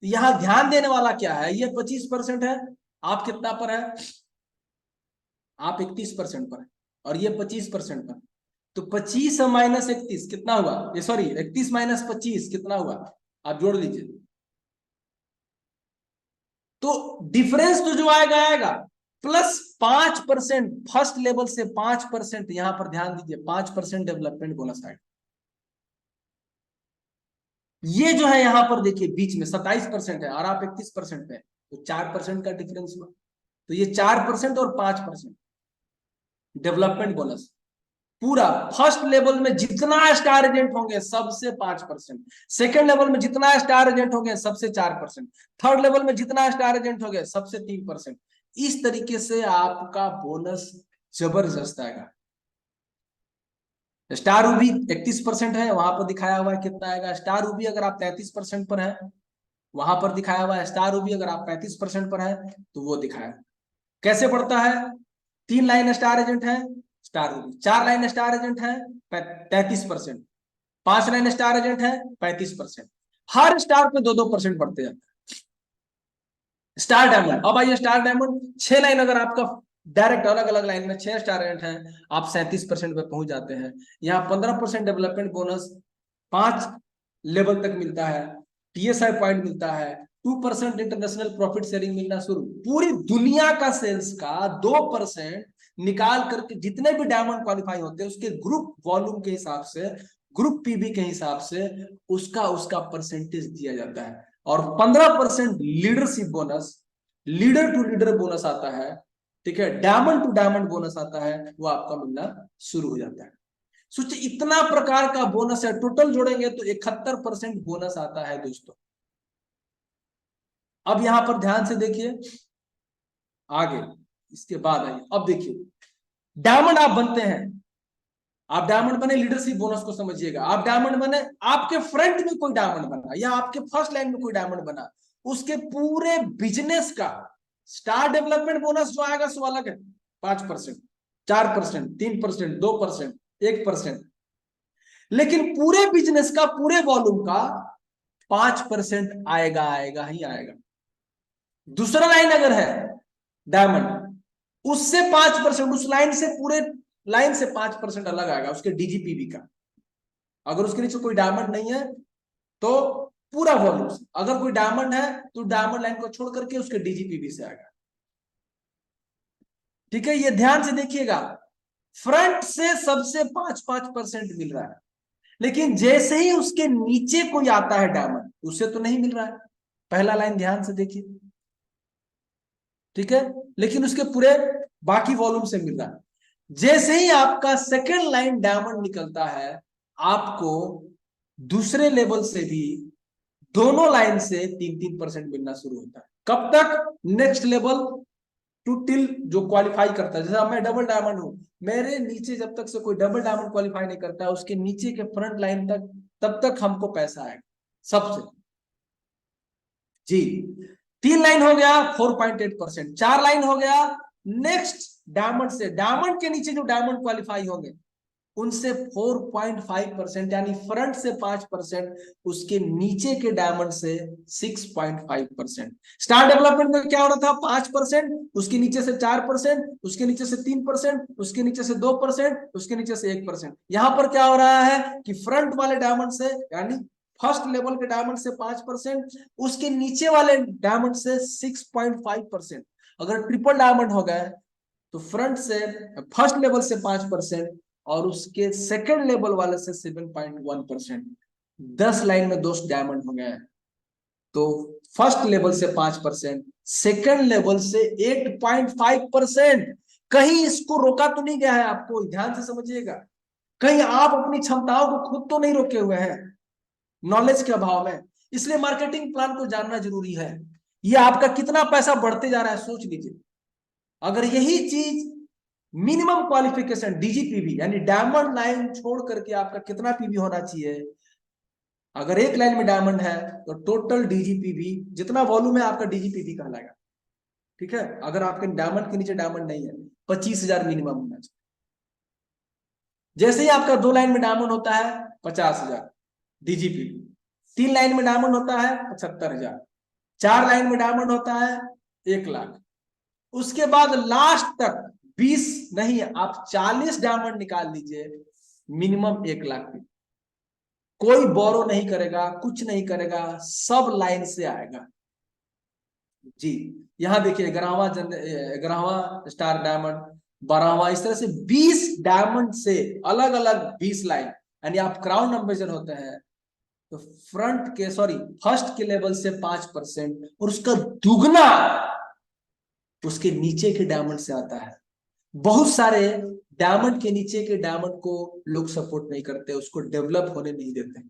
यहां ध्यान देने वाला क्या है, ये 25% है, आप कितना पर है, आप 31% पर है, और ये 25% पर, तो 25 माइनस 31 कितना हुआ, ये सॉरी 31 माइनस 25 कितना हुआ, आप जोड़ लीजिए, तो डिफरेंस तो जो आएगा आएगा, प्लस 5% फर्स्ट लेवल से 5%, यहां पर ध्यान दीजिए 5% डेवलपमेंट बोनस आएगा। ये जो है यहां पर देखिए बीच में 27% है और आप 31% पे, तो 4% का डिफरेंस हुआ, तो ये 4% और 5% डेवलपमेंट बोनस, पूरा फर्स्ट लेवल में जितना स्टार एजेंट होंगे सबसे 5%, सेकेंड लेवल में जितना स्टार एजेंट होंगे सबसे 4%, थर्ड लेवल में जितना स्टार एजेंट होंगे सबसे 3%, इस तरीके से आपका बोनस जबरदस्त आएगा। स्टार रूबी 31% है, वहां पर दिखाया हुआ है कितना आएगा, स्टार रूबी अगर आप 33% पर है, वहां पर दिखाया हुआ है, स्टार रूबी अगर आप 35% पर है तो वो दिखाया। कैसे पड़ता है, 3 लाइन स्टार एजेंट है, star Ruby, 4 line star agent है 33%, 5 लाइन स्टार एजेंट है 35%, हर स्टार पे 2-2% बढ़ते जाते हैं। स्टार डायमंड, अब आइए स्टार डायमंड, 6 लाइन अगर आपका डायरेक्ट अलग अलग लाइन में 6 स्टार एजेंट है, आप 37% पे पहुंच जाते हैं। यहाँ 15% डेवलपमेंट बोनस 5 लेवल तक मिलता है, TSI पॉइंट मिलता है, 2% इंटरनेशनल प्रॉफिट शेयरिंग मिलना शुरू। पूरी दुनिया का सेल्स का 2% निकाल करके जितने भी डायमंड क्वालिफाई होते हैं उसके ग्रुप वॉल्यूम के हिसाब से, ग्रुप पीबी के हिसाब से उसका उसका परसेंटेज दिया जाता है। और 15% leadership bonus, leader to leader bonus आता है, ठीक है, डायमंड टू डायमंड बोनस आता है, वो आपका मिलना शुरू हो जाता है। सोचिए इतना प्रकार का बोनस है, टोटल जोड़ेंगे तो 71% बोनस आता है दोस्तों। अब यहां पर ध्यान से देखिए आगे, इसके बाद आइए अब देखिए, डायमंड आप बनते हैं, आप डायमंड बने, लीडरशिप बोनस को समझिएगा, आप डायमंड बने, आपके फ्रंट में कोई डायमंड बना या आपके फर्स्ट लाइन में कोई डायमंड बना, उसके पूरे बिजनेस का स्टार डेवलपमेंट बोनस जो आएगा सो अलग है, 5%, 4%, 3%, 2%, 1%, लेकिन पूरे बिजनेस का, पूरे वॉल्यूम का 5% आएगा, आएगा ही आएगा। दूसरा लाइन अगर है डायमंड, उससे 5%, उस लाइन से, पूरे लाइन से 5% अलग आएगा उसके डीजीपीवी का। अगर उसके नीचे कोई डायमंड नहीं है तो पूरा वॉल्यूम से, अगर कोई डायमंड है तो डायमंड लाइन को छोड़ करके उसके डीजीपीवी से आएगा। ठीक है, ये ध्यान से देखिएगा, फ्रंट से सबसे 5-5% मिल रहा है, लेकिन जैसे ही उसके नीचे कोई आता है डायमंड, उससे तो नहीं मिल रहा है। पहला लाइन ध्यान से देखिए, ठीक है, लेकिन उसके पूरे बाकी वॉल्यूम से मिल रहा है। जैसे ही आपका सेकेंड लाइन डायमंड निकलता है, आपको दूसरे लेवल से भी दोनों लाइन से 3-3% मिलना शुरू होता है। कब तक? नेक्स्ट लेवल टू टिल जो क्वालिफाई करता है। जैसे मैं डबल डायमंड हूं, मेरे नीचे जब तक से कोई डबल डायमंड क्वालिफाई नहीं करता है, उसके नीचे के फ्रंट लाइन तक, तब तक हमको पैसा आएगा सबसे। जी, 3 लाइन हो गया 4.8%, 4 लाइन हो गया नेक्स्ट डायमंड से, डायमंड के नीचे जो डायमंड क्वालिफाई होंगे उनसे 4.5%, यानी फ्रंट से 5%, उसके नीचे के डायमंड से 6.5%। स्टार डेवलपमेंट में क्या हो रहा था? 5%, उसके नीचे से 4%, उसके नीचे से 3%, उसके नीचे से 2%, उसके नीचे से 1%। यहां पर क्या हो रहा है कि फ्रंट वाले डायमंड से, यानी फर्स्ट लेवल के डायमंड से 5%, उसके नीचे वाले डायमंड से 6.5%। अगर ट्रिपल डायमंड हो गए तो फ्रंट से, फर्स्ट लेवल से 5% और उसके सेकंड लेवल वाले से 7.1%। 10 लाइन में 2 डायमंड हो गए, तो फर्स्ट लेवल से 5%, सेकंड लेवल से 8.5%। कहीं इसको रोका तो नहीं गया है, आपको ध्यान से समझिएगा, कहीं आप अपनी क्षमताओं को खुद तो नहीं रोके हुए हैं नॉलेज के अभाव में। इसलिए मार्केटिंग प्लान को जानना जरूरी है। ये आपका कितना पैसा बढ़ते जा रहा है सोच लीजिए। अगर यही चीज मिनिमम क्वालिफिकेशन डीजीपीवी, यानी डायमंड लाइन छोड़ करके आपका कितना पीवी होना चाहिए, अगर एक लाइन में डायमंड है तो टोटल डीजीपीवी जितना वॉल्यूम है आपका डीजीपीवी कहलाएगा। ठीक है, अगर आपके डायमंड के नीचे डायमंड नहीं है, 25,000 मिनिमम होना चाहिए। जैसे ही आपका 2 लाइन में डायमंड होता है 50,000 डीजीपीवी, 3 लाइन में डायमंड होता है 75,000, 4 लाइन में डायमंड होता है 1,00,000, उसके बाद लास्ट तक 20 नहीं, आप 40 डायमंड निकाल लीजिए, मिनिमम 1,00,000। कोई बोरो नहीं करेगा, कुछ नहीं करेगा, सब लाइन से आएगा। जी, यहां देखिए 11वां स्टार डायमंड, 12वां, इस तरह से 20 डायमंड से अलग अलग 20 लाइन, यानी आप क्राउन एम्बेसडर होते हैं तो फ्रंट के, सॉरी, फर्स्ट के लेवल से 5% और उसका दुगना उसके नीचे के डायमंड से आता है। बहुत सारे डायमंड के नीचे के डायमंड को लोग सपोर्ट नहीं करते, उसको डेवलप होने नहीं देते।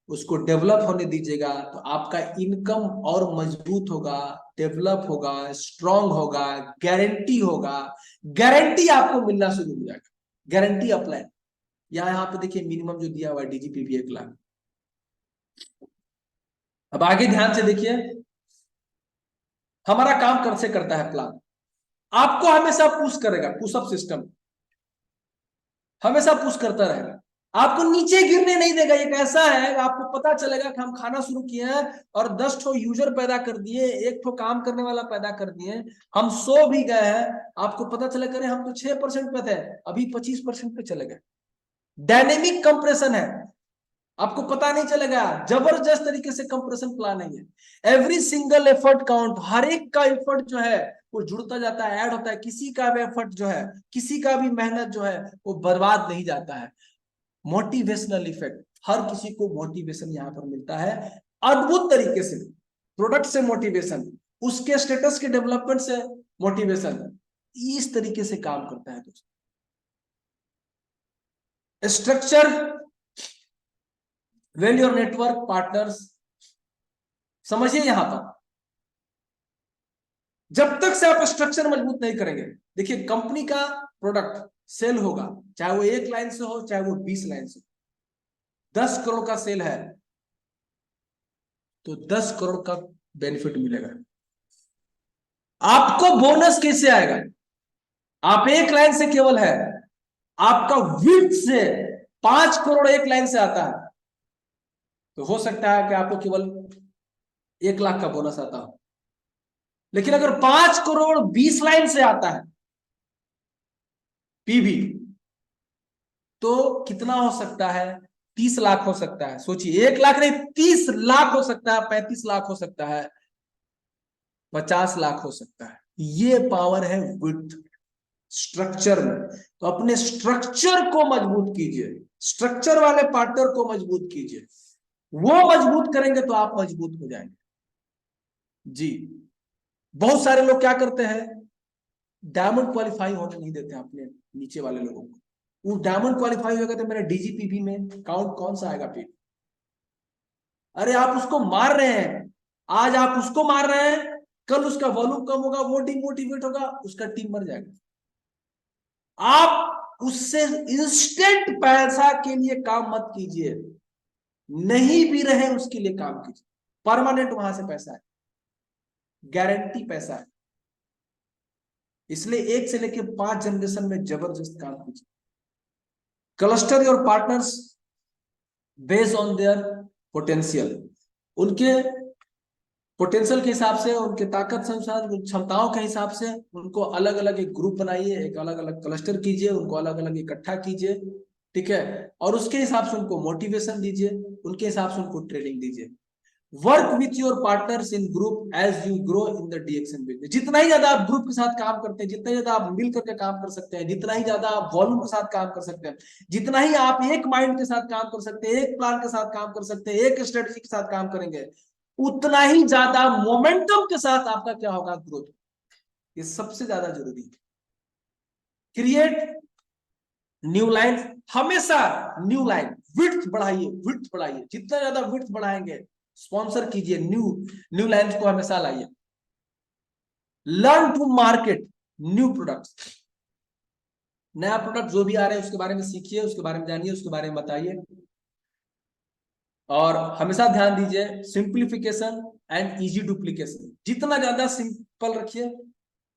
उसको डेवलप होने दीजिएगा तो आपका इनकम और मजबूत होगा, डेवलप होगा, स्ट्रांग होगा, गारंटी होगा, गारंटी आपको मिलना शुरू हो जाएगा। गारंटी अप्लाई, यहाँ पे देखिए मिनिमम जो दिया हुआ है डीजीपीवी 1,00,000। अब आगे ध्यान से देखिए, हमारा काम कब से करता है प्लान, आपको हमेशा पुश करेगा, पुशअप सिस्टम हमेशा पुश करता रहेगा, आपको नीचे गिरने नहीं देगा। एक ऐसा है, आपको पता चलेगा कि हम खाना शुरू किए हैं और 10 ठो यूजर पैदा कर दिए, 1 ठो काम करने वाला पैदा कर दिए, हम 100 भी गए हैं, आपको पता चले करे हम तो 6% पे थे, अभी 25% पे चले गए। डायनेमिक कंप्रेशन है, आपको पता नहीं चलेगा, जबरदस्त तरीके से कंप्रेशन प्लान है। एवरी सिंगल एफर्ट काउंट, हर एक का एफर्ट जो है वो जुड़ता जाता है, ऐड होता है। किसी का भी एफर्ट जो है, किसी का भी मेहनत जो है वो बर्बाद नहीं जाता है। मोटिवेशनल इफेक्ट, हर किसी को मोटिवेशन यहाँ पर मिलता है अद्भुत तरीके से। प्रोडक्ट से मोटिवेशन, उसके स्टेटस के डेवलपमेंट से मोटिवेशन, इस तरीके से काम करता है दोस्तों। Structure well your network partners, समझिए यहां पर, जब तक से आप स्ट्रक्चर मजबूत नहीं करेंगे, देखिए कंपनी का प्रोडक्ट सेल होगा, चाहे वो 1 लाइन से हो चाहे वो 20 लाइन से। 10 करोड़ का सेल है तो 10 करोड़ का बेनिफिट मिलेगा। आपको बोनस कैसे आएगा? आप 1 लाइन से केवल है, आपका विड्थ से 5 करोड़ 1 लाइन से आता है, तो हो सकता है कि आपको केवल 1 लाख का बोनस आता हो। लेकिन अगर 5 करोड़ 20 लाइन से आता है पीवी, तो कितना हो सकता है? 30 लाख हो सकता है। सोचिए, 1 लाख नहीं, 30 लाख हो सकता है, 35 लाख हो सकता है, 50 लाख हो सकता है। ये पावर है विड्थ स्ट्रक्चर में। तो अपने स्ट्रक्चर को मजबूत कीजिए, स्ट्रक्चर वाले पार्टनर को मजबूत कीजिए। वो मजबूत करेंगे तो आप मजबूत हो जाएंगे जी। बहुत सारे लोग क्या करते हैं, डायमंड क्वालिफाई होने नहीं देते अपने नीचे वाले लोगों को। वो डायमंड क्वालिफाई होगा तो मेरा डीजीपीबी में काउंट कौन सा आएगा फिर? अरे आप उसको मार रहे हैं, आज आप उसको मार रहे हैं, कल उसका वॉल्यूम कम होगा, वो डिमोटिवेट होगा, उसका टीम मर जाएगा। आप उससे इंस्टेंट पैसा के लिए काम मत कीजिए, नहीं भी रहे उसके लिए काम कीजिए। परमानेंट वहां से पैसा है, गारंटी पैसा है। इसलिए 1 से लेकर 5 जनरेशन में जबरदस्त काम कीजिए। Cluster your partners based on their potential, उनके पोटेंशियल के हिसाब से, उनके ताकत से अनुसार, क्षमताओं के हिसाब से उनको अलग अलग एक ग्रुप बनाइए, एक अलग अलग क्लस्टर कीजिए, उनको अलग अलग इकट्ठा कीजिए, ठीक है। और उसके हिसाब से उनको मोटिवेशन दीजिए, उनके हिसाब से उनको ट्रेनिंग दीजिए। Work with your partners in group as you grow in the DXN business. जितना ही ज्यादा आप ग्रुप के साथ काम करते हैं, जितना ही ज्यादा आप मिल करके काम कर सकते हैं, जितना ही ज्यादा आप वॉल्यूम के साथ काम कर सकते हैं, जितना ही आप एक माइंड के साथ काम कर सकते हैं, एक प्लान के साथ काम कर सकते हैं, एक स्ट्रेटजी के साथ काम करेंगे, उतना ही ज्यादा मोमेंटम के साथ आपका क्या होगा, ग्रोथ। ये सबसे ज्यादा जरूरी है। क्रिएट न्यू लाइन, हमेशा न्यू लाइन, विड्थ बढ़ाइए, विड्थ बढ़ाइए, जितना ज्यादा विड्थ बढ़ाएंगे, स्पॉन्सर कीजिए, न्यू न्यू लाइन को हमेशा लाइए। Learn to market new products, नया प्रोडक्ट जो भी आ रहे हैं उसके बारे में सीखिए, उसके बारे में जानिए, उसके बारे में बताइए। और हमेशा ध्यान दीजिए सिंप्लीफिकेशन एंड इजी डुप्लीकेशन, जितना ज्यादा सिंपल रखिए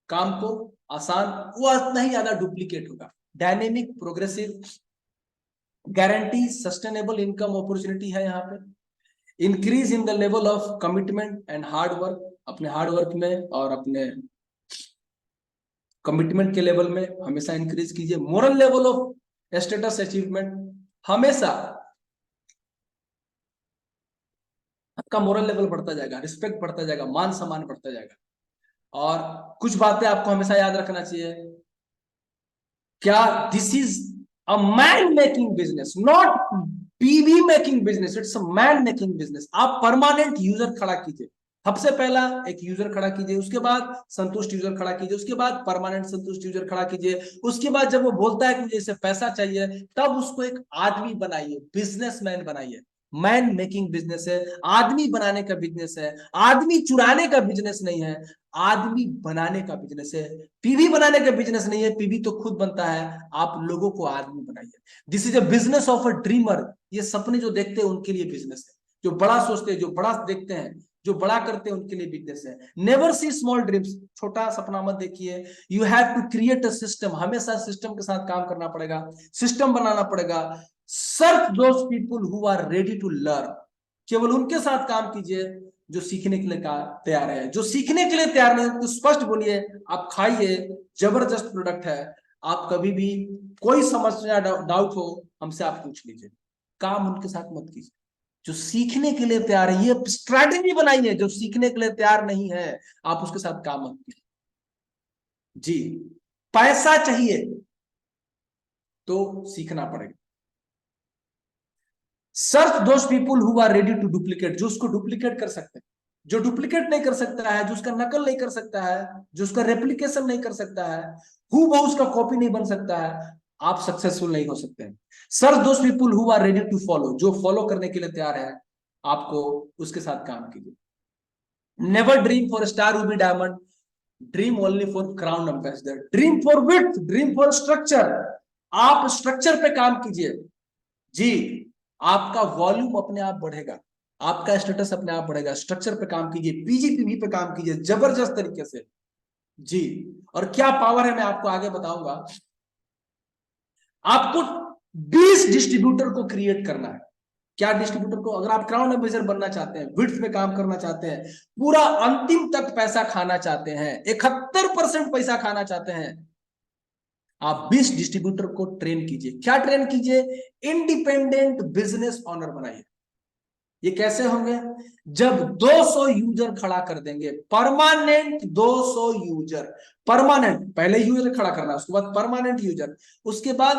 काम को, आसान, वो उतना ही ज्यादा डुप्लीकेट होगा। Dynamic progressive, guarantee sustainable income opportunity है यहाँ पे। Increase in the level of commitment and hard work, अपने हार्ड वर्क में और अपने कमिटमेंट के लेवल में हमेशा इंक्रीज कीजिए। Moral level of status achievement, हमेशा आपका मोरल लेवल बढ़ता जाएगा, रिस्पेक्ट बढ़ता जाएगा, मान सम्मान बढ़ता जाएगा। और कुछ बातें आपको हमेशा याद रखना चाहिए, क्या this is a man making business, not PV making business, it's a man making business. आप परमानेंट यूजर खड़ा कीजिए, सबसे पहला एक यूजर खड़ा कीजिए, उसके बाद संतुष्ट यूजर खड़ा कीजिए, उसके बाद परमानेंट संतुष्ट यूजर खड़ा कीजिए, उसके बाद जब वो बोलता है कि मुझे इससे पैसा चाहिए, तब उसको एक आदमी बनाइए, बिजनेसमैन बनाइए। मैन मेकिंग बिजनेस है, आदमी बनाने का बिजनेस है, आदमी चुराने का बिजनेस नहीं है, आदमी बनाने का बिजनेस है। पीवी बनाने का बिजनेस नहीं है, पीवी तो खुद बनता है, आप लोगों को आदमी बनाइए। This is a business of a dreamer, ये सपने जो देखते हैं उनके लिए बिजनेस है, जो बड़ा सोचते हैं, जो बड़ा देखते हैं, जो बड़ा करते हैं, उनके लिए बिजनेस है। नेवर सी स्मॉल ड्रीम्स, छोटा सपना मत देखिए। You have to create a system, हमेशा सिस्टम के साथ काम करना पड़ेगा, सिस्टम बनाना पड़ेगा। Search those people who are ready to learn, केवल उनके साथ काम कीजिए जो सीखने के लिए तैयार है। जो सीखने के लिए तैयार नहीं तो स्पष्ट बोलिए, आप खाइए, जबरदस्त प्रोडक्ट है। आप कभी भी कोई समस्या डाउट हो हमसे आप पूछ लीजिए। काम उनके साथ मत कीजिए। जो सीखने के लिए तैयार है, ये स्ट्रैटेजी बनाइए, जो सीखने के लिए तैयार नहीं है आप उसके साथ काम मत कीजिए। जी, पैसा चाहिए तो सीखना पड़ेगा। Search those people who are ready to duplicate, जो उसको डुप्लीकेट कर सकते हैं। जो डुप्लीकेट नहीं कर सकता है, जो उसका नकल नहीं कर सकता है, जो उसका रेप्लिकेशन नहीं कर सकता है, हु वो उसका कॉपी नहीं बन सकता है, आप सक्सेसफुल नहीं हो सकते हैं। Search those people who are ready to follow, जो फॉलो करने के लिए तैयार है, आपको उसके साथ काम कीजिए। Never dream for star Ruby diamond, dream only for crown ambassador. Dream for with, dream for structure. आप स्ट्रक्चर पे काम कीजिए। जी, आपका वॉल्यूम अपने आप बढ़ेगा, आपका स्टेटस अपने आप बढ़ेगा। स्ट्रक्चर पे काम कीजिए, पीजीपीवी पे काम कीजिए जबरदस्त तरीके से। जी, और क्या पावर है मैं आपको आगे बताऊंगा। आपको 20 डिस्ट्रीब्यूटर को क्रिएट करना है। क्या डिस्ट्रीब्यूटर को? अगर आप क्राउन एम्बेसडर बनना चाहते हैं, विड्थ में काम करना चाहते हैं, पूरा अंतिम तक पैसा खाना चाहते हैं, 71% पैसा खाना चाहते हैं, आप 20 डिस्ट्रीब्यूटर को ट्रेन कीजिए। क्या ट्रेन कीजिए? इंडिपेंडेंट बिजनेस ऑनर बनाइए। ये कैसे होंगे? जब 200 यूजर खड़ा कर देंगे, परमानेंट 200 यूजर, परमानेंट, पहले यूजर खड़ा करना है, उसके बाद परमानेंट यूजर, उसके बाद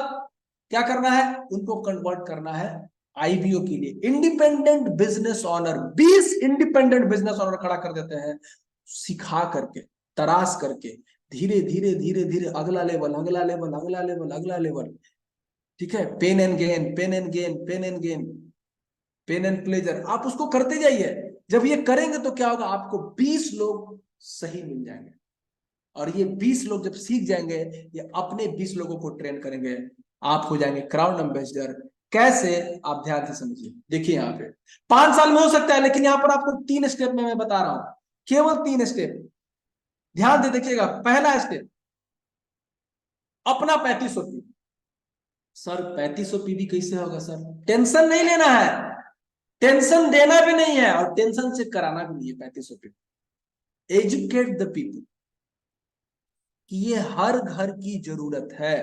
क्या करना है? उनको कन्वर्ट करना है आईबीओ के लिए। Independent business honour, 20 independent business honour खड़ा कर देते हैं, सिखा करके, तराश करके, धीरे धीरे धीरे धीरे अगला लेवल, अगला लेवल, अगला लेवल, अगला लेवल। ठीक है, pain and gain, pain and gain, pain and gain, pain and pleasure, आप उसको करते जाइए। जब ये करेंगे तो क्या होगा? आपको 20 लोग सही मिल जाएंगे, और ये 20 लोग जब सीख जाएंगे, ये अपने 20 लोगों को ट्रेन करेंगे, आप हो जाएंगे क्राउन एम्बेसडर। कैसे? आप ध्यान से समझिए। देखिए यहाँ पे 5 साल में हो सकता है, लेकिन यहाँ पर आपको 3 स्टेप में मैं बता रहा हूं, केवल 3 स्टेप। ध्यान दे देखिएगा। पहला स्टेप, अपना 3500 पीवी। सर 3500 पीवी कैसे होगा सर? टेंशन नहीं लेना है, टेंशन देना भी नहीं है, और टेंशन से कराना भी नहीं है। 3500 पीवी, एजुकेट द पीपल कि ये हर घर की जरूरत है।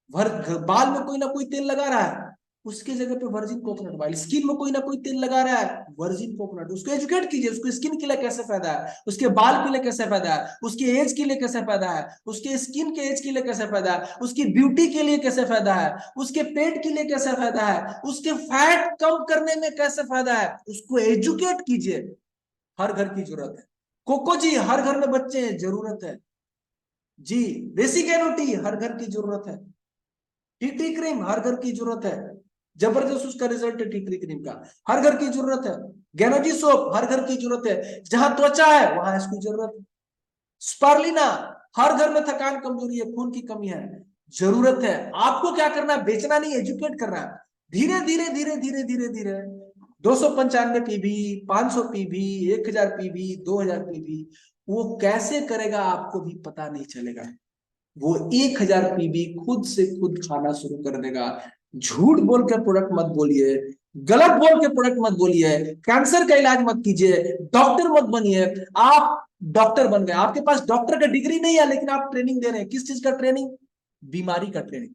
बाल में कोई ना कोई तेल लगा रहा है, उसके जगह पे वर्जिन कोकोनट ऑयल। स्किन में कोई ना कोई तेल लगा रहा है, वर्जिन कोकोनट। उसको एजुकेट कीजिए, उसको स्किन के लिए कैसे फायदा है, उसके बाल के लिए कैसे फायदा है, उसके एज के लिए कैसे फायदा है, उसके स्किन के एज के लिए कैसे फायदा है, उसकी ब्यूटी के लिए कैसे फायदा है, उसके पेट के लिए कैसे फायदा है, उसके फैट कम करने में कैसे फायदा है, उसको एजुकेट कीजिए। हर घर की जरूरत है। कोको जी, हर घर में बच्चे हैं, जरूरत है। जी, बेसिक एनोटी हर घर की जरूरत है। टीटी क्रीम हर घर की जरूरत है, जबरदस्त उसका रिजल्ट है टीटी क्रीम का, हर घर की जरूरत है। गैनोजी सोप हर घर की जरूरत है, जहां त्वचा है वहां इसकी जरूरत है। स्पार्लिना, हर घर में थकान, कमजोरी है, खून की कमी है, जरूरत है। आपको क्या करना है? बेचना नहीं, एजुकेट करना है। धीरे धीरे धीरे धीरे धीरे धीरे 295 पीवी, 500 पीवी, 1000 पीवी, 2000 पीवी, वो कैसे करेगा आपको भी पता नहीं चलेगा। वो 1000 पीवी खुद से खुद खाना शुरू कर देगा। झूठ बोल के प्रोडक्ट मत बोलिए, गलत बोल के प्रोडक्ट मत बोलिए, कैंसर का इलाज मत कीजिए, डॉक्टर मत बनिए। आप डॉक्टर बन गए, आपके पास डॉक्टर का डिग्री नहीं है, लेकिन आप ट्रेनिंग दे रहे हैं। किस चीज का ट्रेनिंग? बीमारी का ट्रेनिंग।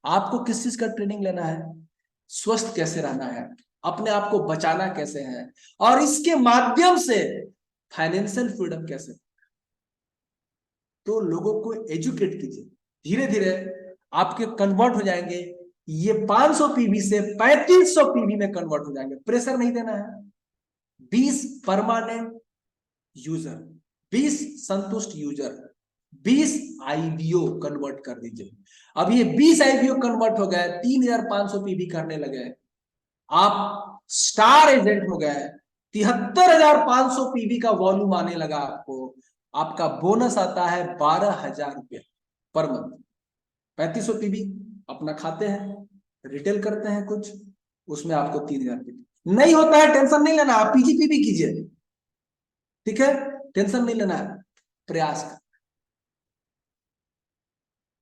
आपको किस चीज का ट्रेनिंग लेना है? स्वस्थ कैसे रहना है, अपने आप को बचाना कैसे है, और इसके माध्यम से फाइनेंशियल फ्रीडम कैसे। तो लोगों को एजुकेट कीजिए, धीरे धीरे आपके कन्वर्ट हो जाएंगे। ये 500 पीवी से 3500 पीवी में कन्वर्ट हो जाएंगे। प्रेशर नहीं देना है। 20 परमानेंट यूजर, 20 संतुष्ट यूजर, 20 आईबीओ कन्वर्ट कर दीजिए। अब ये 20 आईबीओ कन्वर्ट हो गए, 3500 पीवी करने लगे, आप स्टार एजेंट हो गए, 73,500 पीवी का वॉल्यूम आने लगा आपको। आपका बोनस आता है 12,000 रुपया पर मंथ। 3500 पीवी अपना खाते हैं, रिटेल करते हैं कुछ, उसमें आपको 3,000 पीवी नहीं होता है। टेंशन नहीं लेना, आप पीजीपीवी कीजिए, ठीक है, टेंशन नहीं लेना है, प्रयास कर।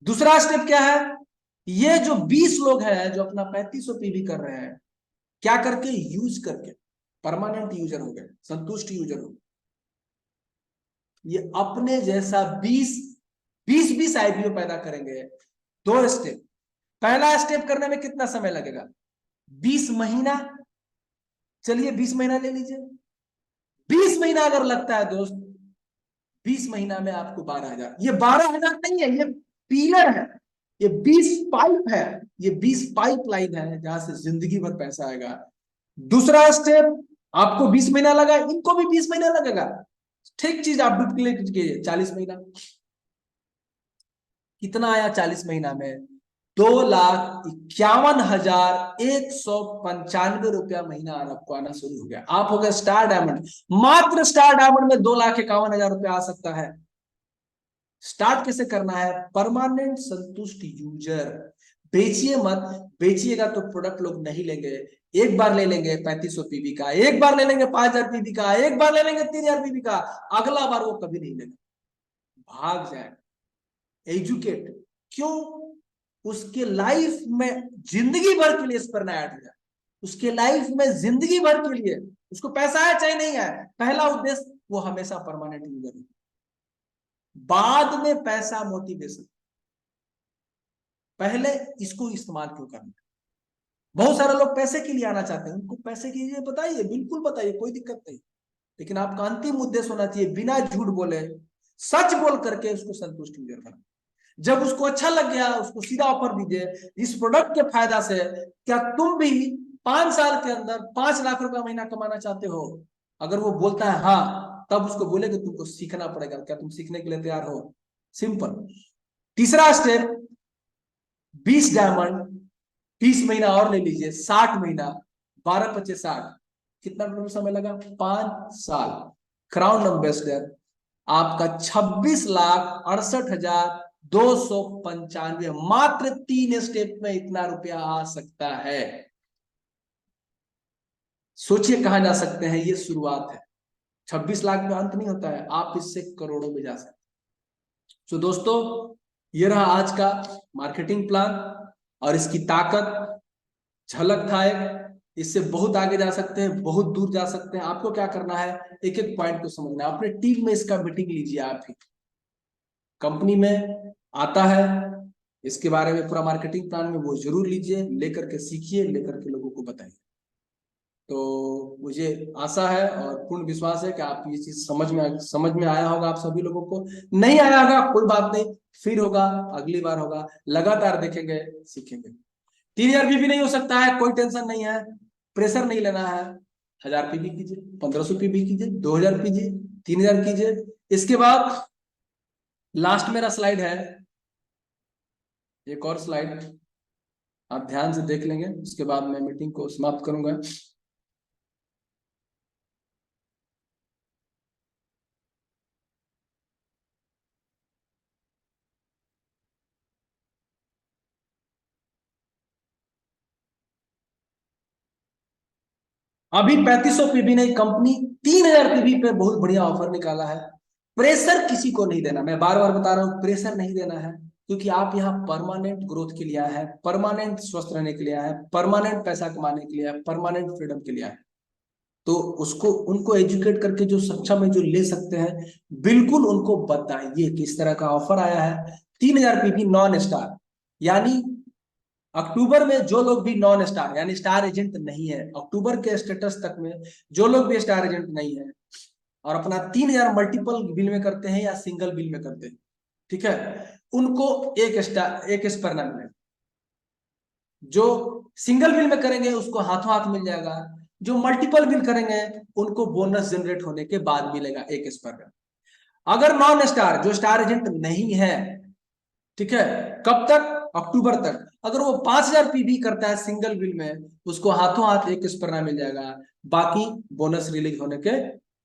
दूसरा स्टेप क्या है? ये जो 20 लोग हैं जो अपना 3500 पीवी कर रहे हैं, क्या करके? यूज करके परमानेंट यूजर हो गए, संतुष्ट यूजर हो गए। ये अपने जैसा 20 आईपीओ पैदा करेंगे। 2 स्टेप। पहला स्टेप करने में कितना समय लगेगा? 20 महीना, चलिए 20 महीना ले लीजिए। 20 महीना अगर लगता है दोस्त, 20 महीना में आपको 12,000, ये 12,000 नहीं है, ये पिलर है, ये 20 पाइप है, ये 20 पाइप लाइन है जहां से जिंदगी भर पैसा आएगा। दूसरा स्टेप, आपको 20 महीना लगा, इनको भी 20 महीना लगेगा। ठीक चीज आप डुप्लीकेट कीजिए, 40 महीना। कितना आया 40 महीना में? 2,51,195 रुपया महीना आपको आना शुरू हो गया। आप हो गए स्टार डायमंड। मात्र स्टार डायमंड में 2,51,000 रुपया आ सकता है। स्टार्ट कैसे करना है? परमानेंट संतुष्ट यूजर। बेचिए मत, बेचिएगा तो प्रोडक्ट लोग नहीं लेंगे। एक बार ले लेंगे 3500 पीवी का, एक बार ले लेंगे 5,000 पीवी का, एक बार ले लेंगे 3,000 पीवी का, अगला बार वो कभी नहीं लेगा, भाग जाएगा। एजुकेट, क्यों? उसके लाइफ में जिंदगी भर के लिए इस पर नया ऐड हो जाए, उसके लाइफ में जिंदगी भर के लिए, उसको पैसा है चाहे नहीं है, पहला उद्देश्य वो हमेशा परमानेंट यूजर है, बाद में पैसा मोटिवेशन, पहले इसको इस्तेमाल क्यों करना। बहुत सारे लोग पैसे के लिए आना चाहते हैं, उनको पैसे के लिए बताइए, बिल्कुल बताइए, कोई दिक्कत नहीं, लेकिन आपका अंतिम उद्देश्य होना चाहिए बिना झूठ बोले, सच बोल करके उसको संतुष्ट यूजर करना। जब उसको अच्छा लग गया, उसको सीधा ऑफर दीजिए इस प्रोडक्ट के फायदा से, क्या तुम भी 5 साल के अंदर 5 लाख रुपया महीना कमाना चाहते हो? अगर वो बोलता है हाँ, तब उसको बोले कि तुमको सीखना पड़ेगा, क्या तुम सीखने के लिए तैयार हो? सिंपल। तीसरा स्टेप, 20 डायमंड, 30 महीना और ले लीजिए, 60 महीना, 12 25 60, कितना टोटल समय लगा? 5 साल। क्राउन एम्बेसडर आपका 26,68,295, मात्र 3 स्टेप में इतना रुपया आ सकता है। सोचिए कहां जा सकते हैं, ये शुरुआत है। 26 लाख में अंत नहीं होता है, आप इससे करोड़ों में जा सकते हैं। तो दोस्तों, ये रहा आज का मार्केटिंग प्लान और इसकी ताकत, झलक था एक। इससे बहुत आगे जा सकते हैं, बहुत दूर जा सकते हैं। आपको क्या करना है, एक एक पॉइंट को समझना है। अपने टीम में इसका मीटिंग लीजिए, आप ही कंपनी में आता है, इसके बारे में पूरा मार्केटिंग प्लान में वो जरूर लीजिए, लेकर के सीखिए, लेकर के लोगों को बताइए। तो मुझे आशा है और पूर्ण विश्वास है कि आप ये चीज समझ में आया होगा आप सभी लोगों को। नहीं आया होगा कोई बात नहीं, फिर होगा, अगली बार होगा, लगातार देखेंगे, सीखेंगे। 3,000 भी नहीं हो सकता है, कोई टेंशन नहीं है, प्रेशर नहीं लेना है। 1,000 भी कीजिए, 1,500 भी कीजिए, 2,000 कीजिए, 3,000 कीजिए। इसके बाद लास्ट मेरा स्लाइड है, एक और स्लाइड आप ध्यान से देख लेंगे, उसके बाद मैं मीटिंग को समाप्त करूंगा। अभी 3500 पीबी नहीं, कंपनी 3,000 पीबी पे बहुत बढ़िया ऑफर निकाला है। प्रेशर किसी को नहीं देना, मैं बार बार बता रहा हूं, प्रेशर नहीं देना है, क्योंकि आप यहाँ परमानेंट ग्रोथ के लिए आए हैं, परमानेंट स्वस्थ रहने के लिए आए हैं, परमानेंट पैसा कमाने के लिए आए, परमानेंट फ्रीडम के लिए आए। तो उसको उनको एजुकेट करके जो सक्षम है, जो ले सकते हैं, बिल्कुल उनको बताइए किस तरह का ऑफर आया है। 3,000 पीबी नॉन स्टार, यानी अक्टूबर में जो लोग भी नॉन स्टार यानी स्टार एजेंट नहीं है, अक्टूबर के स्टेटस तक में जो लोग भी स्टार एजेंट नहीं है और अपना 3,000 मल्टीपल बिल में करते हैं या सिंगल बिल में करते हैं, ठीक है, उनको एक स्पर ना मिलेगा। जो सिंगल बिल में करेंगे उसको हाथों हाथ मिल जाएगा, जो मल्टीपल बिल करेंगे उनको बोनस जनरेट होने के बाद मिलेगा एक स्पर। अगर नॉन स्टार जो स्टार एजेंट नहीं है, ठीक है, कब तक? अक्टूबर तक। अगर वो 5,000 पीबी करता है सिंगल बिल में, उसको हाथों हाथ एक स्पर्ना मिल जाएगा, बाकी बोनस रिलीज होने के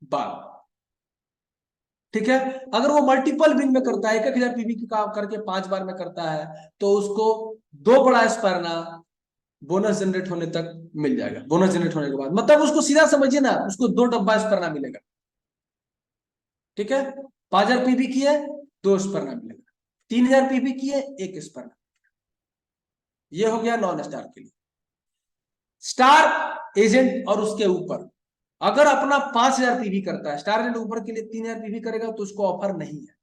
बाद, ठीक है। अगर वो मल्टीपल बिल में करता है, 1,000 पीबी की काम करके 5 बार में करता है, तो उसको 2 बड़ा स्पर्ना बोनस जनरेट होने तक मिल जाएगा। बोनस जनरेट होने के बाद मतलब उसको सीधा समझिए ना, उसको 2 डब्बा स्पर्ना मिलेगा, ठीक है। 5,000 पीबी की है, 2 स्पर्ना मिलेगा। 3,000 पीबी की है, 1 स्पर्ना। ये हो गया नॉन स्टार के लिए। स्टार एजेंट और उसके ऊपर अगर अपना 5,000 पीवी करता है, स्टार एजेंट ऊपर के लिए 3,000 पीवी करेगा तो उसको ऑफर नहीं है।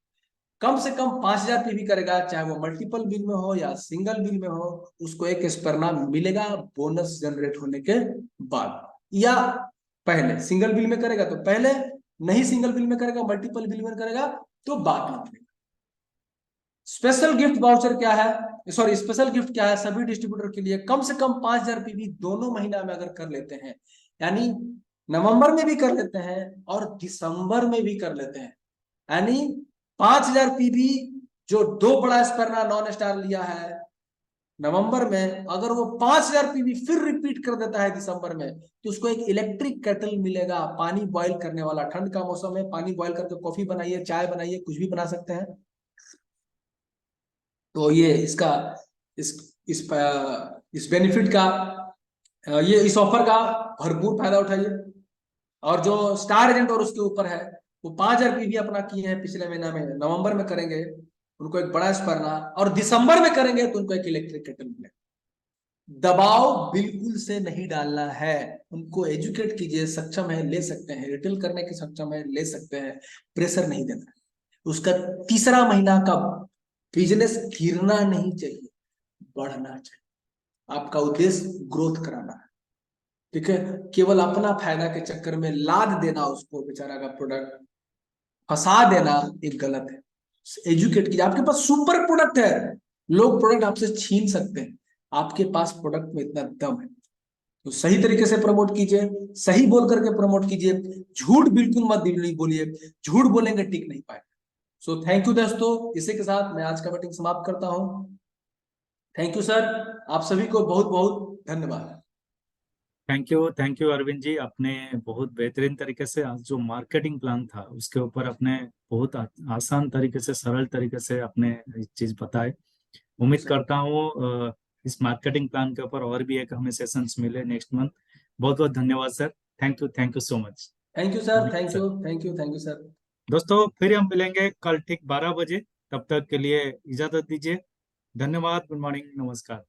कम से कम 5000 पीवी करेगा, चाहे वो मल्टीपल बिल में हो या सिंगल बिल में हो, उसको एक स्पर्ना मिलेगा बोनस जनरेट होने के बाद, या पहले सिंगल बिल में करेगा तो पहले, नहीं सिंगल बिल में करेगा मल्टीपल बिल में करेगा तो बाद में मिलेगा। स्पेशल गिफ्ट वाउचर क्या है, सॉरी स्पेशल गिफ्ट क्या है सभी डिस्ट्रीब्यूटर के लिए, कम से कम 5000 पीवी दोनों महीना में अगर कर लेते हैं, यानी नवंबर में भी कर लेते हैं और दिसंबर में भी कर लेते हैं, यानी 5000 पीवी जो 2 बड़ा स्पर्ना नॉन स्टार लिया है नवंबर में, अगर वो 5000 पीवी फिर रिपीट कर देता है दिसंबर में, तो उसको एक इलेक्ट्रिक केटल मिलेगा, पानी बॉईल करने वाला। ठंड का मौसम है, पानी बॉईल करके कॉफी बनाइए, चाय बनाइए, कुछ भी बना सकते हैं। तो ये इसका इस इस बेनिफिट का, ये इस ऑफर का भरपूर फायदा उठाइए। और जो स्टार एजेंट और उसके ऊपर है, वो 5000 पीवी अपना किए हैं पिछले महीना में, नवंबर में करेंगे उनको एक बड़ा स्पर्ना, और दिसंबर में करेंगे तो उनको एक इलेक्ट्रिक केटल मिलेगा। दबाव बिल्कुल से नहीं डालना है, उनको एजुकेट कीजिए, सक्षम है ले सकते हैं, रिटेल करने के सक्षम है ले सकते हैं, प्रेशर नहीं देना है। उसका तीसरा महीना का बिजनेस गिरना नहीं चाहिए, बढ़ना चाहिए। आपका उद्देश्य ग्रोथ कराना है, ठीक है। केवल अपना फायदा के चक्कर में लाद देना उसको बेचारा का प्रोडक्ट, फंसा देना एक गलत है। एजुकेट कीजिए, आपके पास सुपर प्रोडक्ट है, लोग प्रोडक्ट आपसे छीन सकते हैं, आपके पास प्रोडक्ट में इतना दम है, तो सही तरीके से प्रमोट कीजिए, सही बोल करके प्रमोट कीजिए, झूठ बिल्कुल मत बोलिए, झूठ बोलेंगे टिक नहीं पाए। सो थैंक यू दोस्तों, इसी के साथ मैं आज का मीटिंग समाप्त करता हूं। थैंक यू सर, आप सभी को बहुत बहुत धन्यवाद। थैंक यू अरविंद जी, आपने बहुत बेहतरीन तरीके से आज जो मार्केटिंग प्लान था उसके ऊपर अपने बहुत आसान तरीके से, सरल तरीके से अपने चीज बताए। उम्मीद करता हूँ इस मार्केटिंग प्लान के ऊपर और भी एक हमें सेशंस मिले नेक्स्ट मंथ। बहुत बहुत धन्यवाद sir, thank you so much. Thank you sir, thank you, thank you, thank you sir. दोस्तों फिर हम मिलेंगे कल ठीक 12 बजे, तब तक के लिए इजाजत दीजिए। धन्यवाद, गुड मॉर्निंग, नमस्कार।